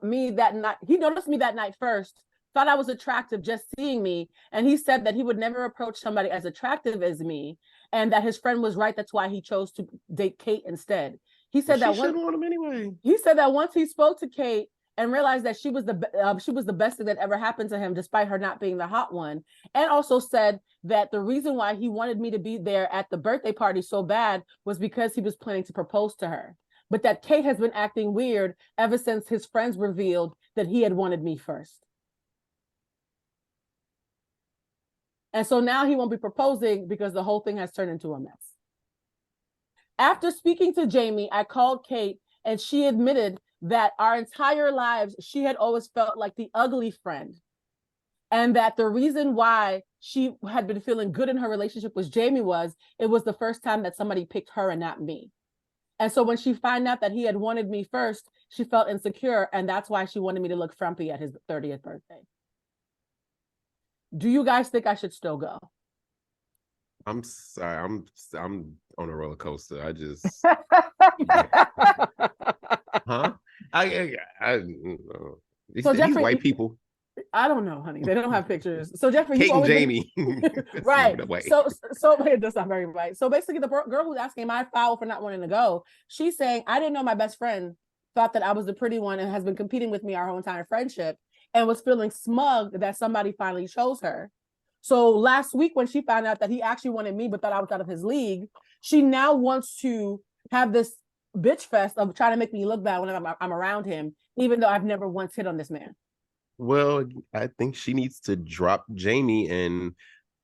me that night. He noticed me that night first, thought I was attractive just seeing me, and he said that he would never approach somebody as attractive as me, and that his friend was right. That's why he chose to date Kate instead. He said that shouldn't want him anyway. He said that once he spoke to Kate and realized that she was the best thing that ever happened to him, despite her not being the hot one. And also said that the reason why he wanted me to be there at the birthday party so bad was because he was planning to propose to her. But that Kate has been acting weird ever since his friends revealed that he had wanted me first. And so now he won't be proposing because the whole thing has turned into a mess. After speaking to Jamie, I called Kate, and she admitted that our entire lives, she had always felt like the ugly friend. And that the reason why she had been feeling good in her relationship with Jamie was it was the first time that somebody picked her and not me. And so when she found out that he had wanted me first, she felt insecure. And that's why she wanted me to look frumpy at his 30th birthday. Do you guys think I should still go? I'm sorry. I'm on a roller coaster. I just huh? So Jeffrey, these white people. I don't know, honey. They don't have pictures. So Jeffrey, Kate and Jamie, right? So that's not very right. So basically, the girl who's asking, "Am I foul for not wanting to go?" She's saying, "I didn't know my best friend thought that I was the pretty one and has been competing with me our whole entire friendship, and was feeling smug that somebody finally chose her. So last week when she found out that he actually wanted me but thought I was out of his league, she now wants to have this bitch fest of trying to make me look bad when I'm around him, even though I've never once hit on this man. Well, I think she needs to drop Jamie, and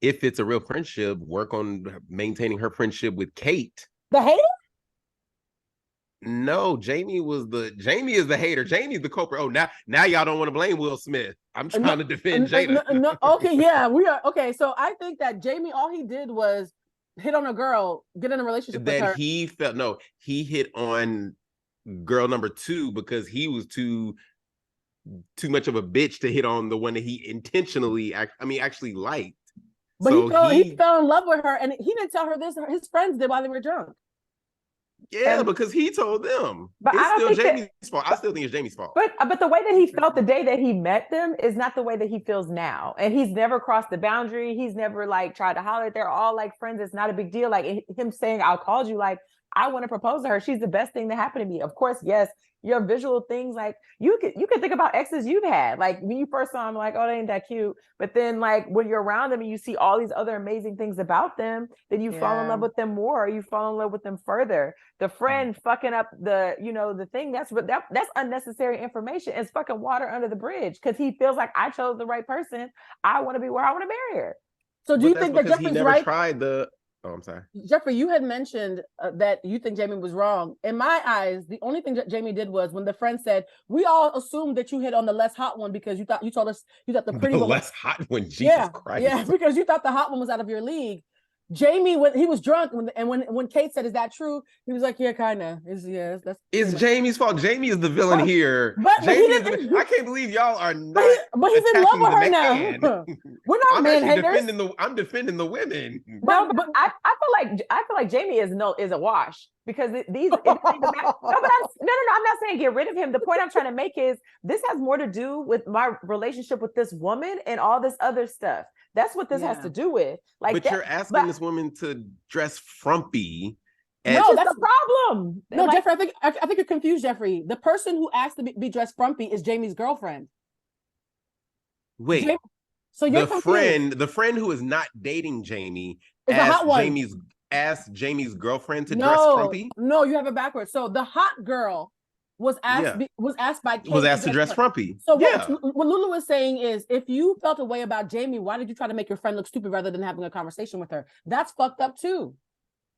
if it's a real friendship, work on maintaining her friendship with Kate. The hater? No, Jamie is the hater. Jamie's the culprit. Oh, now y'all don't want to blame Will Smith. I'm trying to defend Jada. No, okay, yeah, we are okay. So I think that Jamie, all he did was hit on a girl, get in a relationship with her. He hit on girl number 2 because he was too much of a bitch to hit on the one that he intentionally actually liked. But so he fell in love with her, and he didn't tell her this. His friends did while they were drunk. Yeah, because he told them. But it's still Jamie's fault. I still think it's Jamie's fault. But the way that he felt the day that he met them is not the way that he feels now. And he's never crossed the boundary. He's never like tried to holler. They're all like friends. It's not a big deal. Like him saying, "I'll call you," like, I want to propose to her. She's the best thing that happened to me. Of course, yes, your visual things, like you could think about exes you've had. Like when you first saw them, like, oh, they ain't that cute. But then like when you're around them and you see all these other amazing things about them, then you fall in love with them more, or you fall in love with them further. The friend fucking up the thing, that's unnecessary information. It's fucking water under the bridge because he feels like I chose the right person. I want to be where I want to marry her. So do you think that Jeffrey's right? Tried the Oh, I'm sorry. Jeffrey, you had mentioned that you think Jamie was wrong. In my eyes, the only thing that Jamie did was when the friend said, we all assumed that you hit on the less hot one because you told us you thought the pretty one. Less hot one, Jesus Christ. Yeah, because you thought the hot one was out of your league. Jamie, when he was drunk, when Kate said, "Is that true?" He was like, "Yeah, kind of." It's Jamie's fault. Jamie is the villain here. But Jamie I can't believe y'all are not. But he's in love with her now. We're not man haters. I'm defending the women. No, but I feel like Jamie is a wash because these. No, I'm not saying get rid of him. The point I'm trying to make is this has more to do with my relationship with this woman and all this other stuff. That's what this has to do with. Like, you're asking this woman to dress frumpy. No, that's the problem. No, like, Jeffrey, I think you're confused, Jeffrey. The person who asked to be dressed frumpy is Jamie's girlfriend. Wait. So you're the friend who is not dating Jamie asked Jamie's girlfriend to dress frumpy? No, you have it backwards. So the hot girl was asked by Kate to dress frumpy. So what Lulu is saying is, if you felt a way about Jamie, why did you try to make your friend look stupid rather than having a conversation with her? That's fucked up too.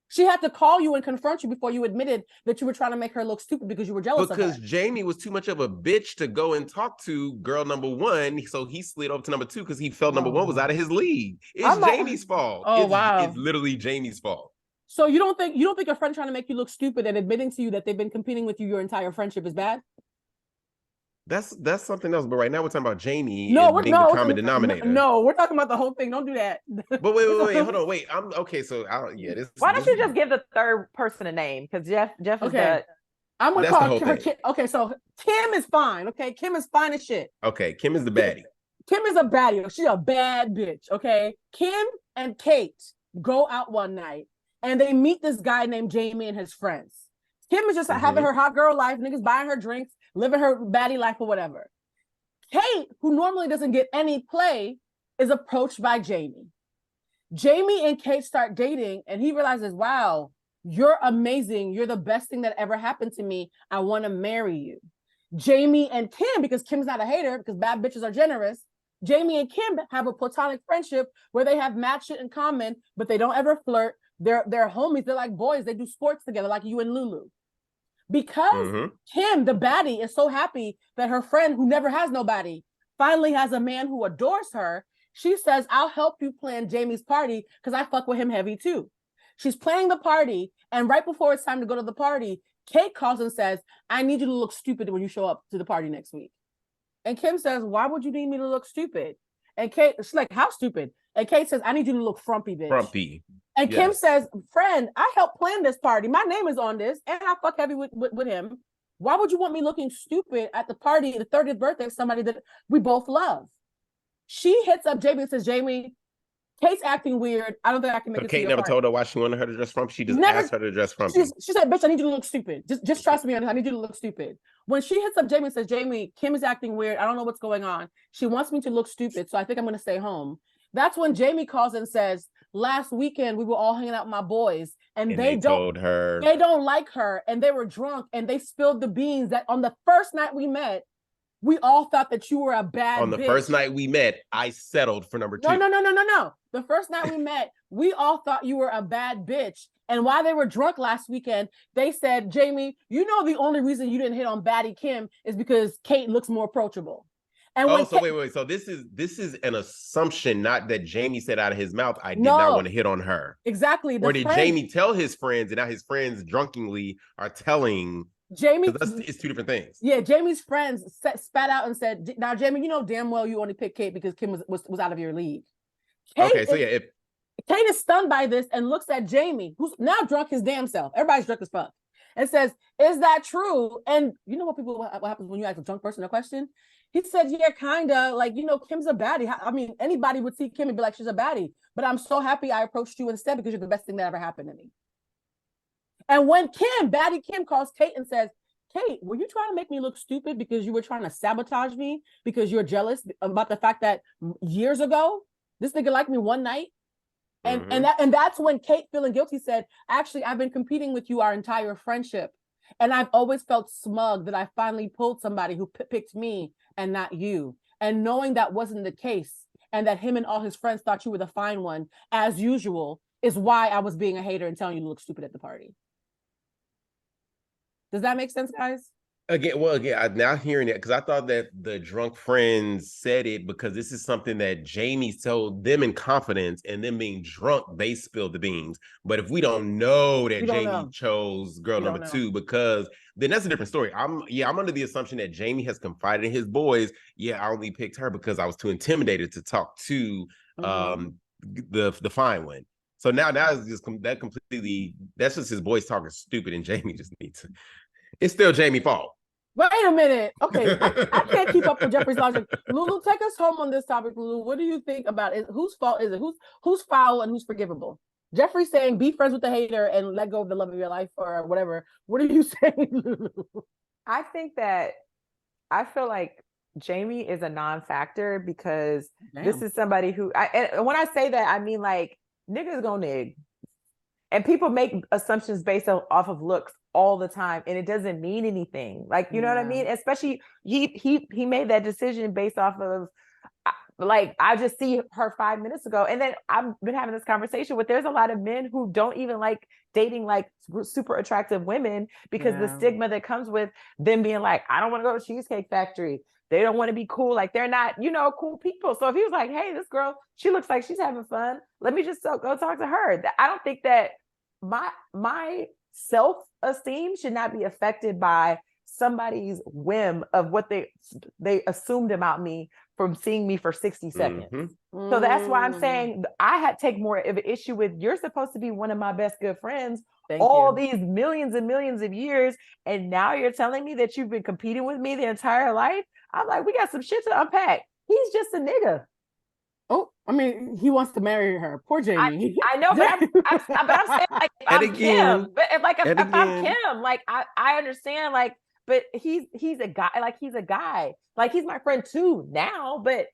She had to call you and confront you before you admitted that you were trying to make her look stupid because you were jealous of her. Because Jamie was too much of a bitch to go and talk to girl number 1, so he slid over to number 2 because he felt number 1 was out of his league. It's Jamie's fault. It's literally Jamie's fault. So you don't think your friend trying to make you look stupid and admitting to you that they've been competing with you your entire friendship is bad? That's something else. But right now we're talking about Jamie being the common denominator. No, we're talking about the whole thing. Don't do that. But wait, hold on, wait. I'm okay. So why don't you just give the third person a name? Because Jeff is the. I'm gonna call her. Okay, so Kim is fine. Okay, Kim is fine as shit. Okay, Kim is the baddie. Kim is a baddie. She's a bad bitch. Okay, Kim and Kate go out one night and they meet this guy named Jamie and his friends. Kim is just having her hot girl life, niggas buying her drinks, living her baddie life or whatever. Kate, who normally doesn't get any play, is approached by Jamie. Jamie and Kate start dating and he realizes, wow, you're amazing. You're the best thing that ever happened to me. I want to marry you. Jamie and Kim, because Kim's not a hater, because bad bitches are generous, Jamie and Kim have a platonic friendship where they have mad shit in common, but they don't ever flirt. They're homies. They're like boys. They do sports together, like you and Lulu. Because Kim, the baddie, is so happy that her friend, who never has nobody, finally has a man who adores her, she says, I'll help you plan Jamie's party because I fuck with him heavy too. She's planning the party, and right before it's time to go to the party, Kate calls and says, I need you to look stupid when you show up to the party next week. And Kim says, why would you need me to look stupid? And Kate, she's like, how stupid? And Kate says, I need you to look frumpy, bitch. Frumpy. And Kim says, friend, I helped plan this party. My name is on this, and I fuck heavy with him. Why would you want me looking stupid at the party, the 30th birthday of somebody that we both love? She hits up Jamie and says, Jamie, Kate's acting weird. I don't think I can make So it to Kate your never part. told her why she wanted her to dress frumpy. She just Never. asked her to dress frumpy. She said, "Bitch, I need you to look stupid. Just trust me. I need you to look stupid." When she hits up Jamie and says, "Jamie, Kim is acting weird. I don't know what's going on. She wants me to look stupid, so I think I'm going to stay home." That's when Jamie calls and says, "Last weekend we were all hanging out with my boys, and they told her they don't like her, and they were drunk, and they spilled the beans that on the first night we met." We all thought that you were a bad on the bitch. first night we met, I settled for number 2. No. The first night we met, we all thought you were a bad bitch. And while they were drunk last weekend, they said, "Jamie, you know the only reason you didn't hit on Baddie Kim is because Kate looks more approachable." And wait. So this is an assumption, not that Jamie said out of his mouth, I did not want to hit on her. Exactly. Or did Jamie tell his friends, and now his friends drunkenly are telling Jamie? It's two different things. Yeah, Jamie's friends spat out and said, "Now, Jamie, you know damn well you only picked Kate because Kim was out of your league." Kate is stunned by this and looks at Jamie, who's now drunk his damn self. Everybody's drunk as fuck. And says, "Is that true?" And you know what happens when you ask a drunk person a question? He said, "Yeah, kinda. Like, Kim's a baddie. I mean, anybody would see Kim and be like, she's a baddie. But I'm so happy I approached you instead because you're the best thing that ever happened to me." And when Baddie Kim calls Kate and says, "Kate, were you trying to make me look stupid because you were trying to sabotage me because you're jealous about the fact that years ago, this nigga liked me one night?" And that's when Kate, feeling guilty, said, "Actually, I've been competing with you our entire friendship. And I've always felt smug that I finally pulled somebody who picked me and not you. And knowing that wasn't the case and that him and all his friends thought you were the fine one, as usual, is why I was being a hater and telling you to look stupid at the party." Does that make sense, guys? Again, I'm now hearing it because I thought that the drunk friends said it because this is something that Jamie told them in confidence, and them being drunk, they spilled the beans. But if we don't know that Jamie chose girl number 2, because then that's a different story. I'm under the assumption that Jamie has confided in his boys. Yeah, I only picked her because I was too intimidated to talk to the fine one. So now it's just that's just his boys talking stupid, and Jamie just needs to. It's still Jamie's fault. Wait a minute. Okay, I can't keep up with Jeffrey's logic. Lulu, take us home on this topic, Lulu. What do you think about it? Whose fault is it? Who's foul and who's forgivable? Jeffrey's saying be friends with the hater and let go of the love of your life or whatever. What are you saying, Lulu? I think that I feel like Jamie is a non-factor because this is somebody who and when I say that, I mean like niggas gonna nig. And people make assumptions based off of looks all the time, and it doesn't mean anything. Like, you know what I mean? Especially he made that decision based off of like, I just see her 5 minutes ago. And then I've been having this conversation with, there's a lot of men who don't even like dating like super attractive women because the stigma that comes with them being like, I don't want to go to Cheesecake Factory. They don't want to be cool. Like they're not, cool people. So if he was like, hey, this girl, she looks like she's having fun. Let me just go talk to her. I don't think that my self-esteem should not be affected by somebody's whim of what they assumed about me from seeing me for 60 seconds. Mm-hmm. So that's why I'm saying I take more of an issue with, you're supposed to be one of my best good friends these millions and millions of years, and now you're telling me that you've been competing with me the entire life. I'm like, we got some shit to unpack. He's just a nigga. Oh, I mean, he wants to marry her. Poor Jamie. I know, but I'm saying, like, if I'm Kim, but if I'm Kim, like, I understand, like, but he's a guy, like, he's a guy, like, he's my friend too now, but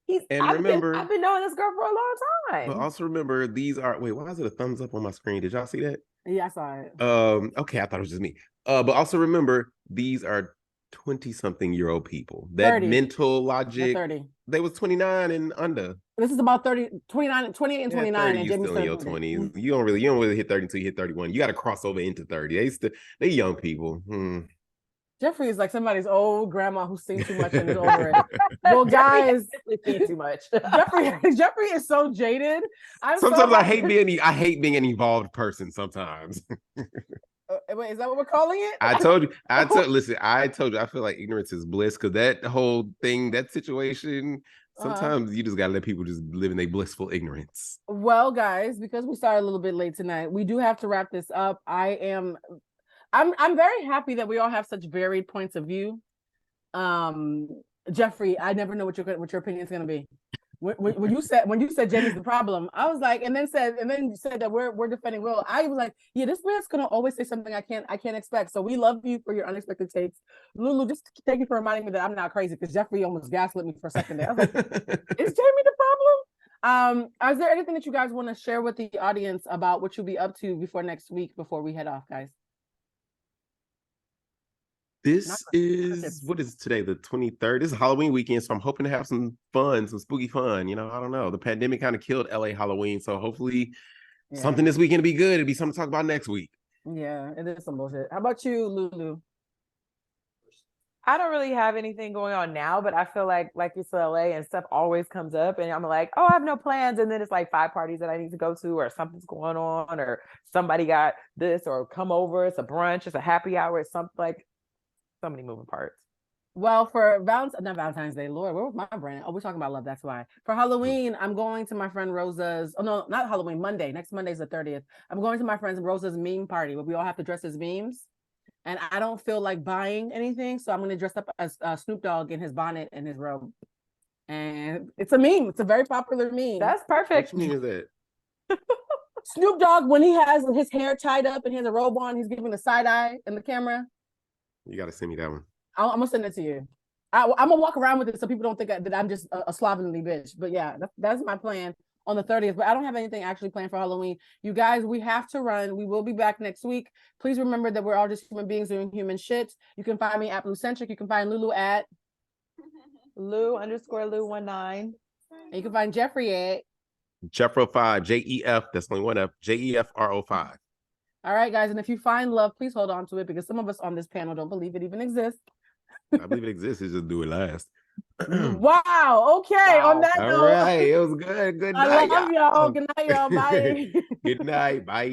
I've been knowing this girl for a long time. But also remember, why is it a thumbs up on my screen? Did y'all see that? Yeah, I saw it. Okay, I thought it was just me. But also remember, these are 20-something-year-old people. That 30. Mental logic. 30. They was 29 and under. This is about 30, 29, 28 and 29. 30, and Jamie's still in your 20s. Mm-hmm. You don't really hit 30 until you hit 31. You got to cross over into 30. They young people. Jeffrey is like somebody's old grandma who's seen too much and is over it. Well, guys, seen too much. Jeffrey is so jaded. Sometimes I hate being an evolved person. Sometimes. Wait, is that what we're calling it? I told you. I told you. I feel like ignorance is bliss, because that whole thing, that situation, sometimes you just gotta let people just live in their blissful ignorance. Well, guys, because we started a little bit late tonight, we do have to wrap this up. I'm very happy that we all have such varied points of view. Jeffrey, I never know what your opinion is going to be. when you said Jamie's the problem, I was like, and then you said that we're defending Will. I was like, yeah, this man's gonna always say something I can't expect. So we love you for your unexpected takes, Lulu. Just thank you for reminding me that I'm not crazy, because Jeffrey almost gaslit me for a second there. I was like, is Jamie the problem? Is there anything that you guys want to share with the audience about what you'll be up to before next week, before we head off, guys? This is, what is today, the 23rd? This is Halloween weekend, so I'm hoping to have some spooky fun. I don't know. The pandemic kind of killed LA Halloween, so hopefully something this weekend will be good. It'll be something to talk about next week. Yeah, it is some bullshit. How about you, Lulu? I don't really have anything going on now, but I feel like it's LA and stuff always comes up, and I'm like, oh, I have no plans, and then it's like 5 parties that I need to go to, or something's going on, or somebody got this, or come over, it's a brunch, it's a happy hour, it's something like. So many moving parts. Well, for not Valentine's Day, Lord, where was my brand? Oh, we're talking about love. That's why. For Halloween, I'm going to my friend Rosa's. Oh no, not Halloween. Monday. Next Monday's the 30th. I'm going to my friend Rosa's meme party where we all have to dress as memes. And I don't feel like buying anything, so I'm going to dress up as Snoop Dogg in his bonnet and his robe. And it's a meme. It's a very popular meme. That's perfect. Which meme is it? Snoop Dogg, when he has his hair tied up and he has a robe on, he's giving the side eye in the camera. You got to send me that one. I'm gonna send it to you. I'm gonna walk around with it so people don't think that I'm just a slovenly bitch. But yeah, that's my plan on the 30th. But I don't have anything actually planned for Halloween. You guys, we have to run. We will be back next week. Please remember that we're all just human beings doing human shit. You can find me at Bluecentric. You can find Lulu at Lou_Lou19. And you can find Jeffrey at Jeffro5, JEF. That's only one F. JEFRO5. All right, guys. And if you find love, please hold on to it, because some of us on this panel don't believe it even exists. I believe it exists. It's just do it last. Wow. Okay. Wow. On that note. All right. It was good. Good night. I love y'all. Good night, y'all. Bye. Good night. Bye.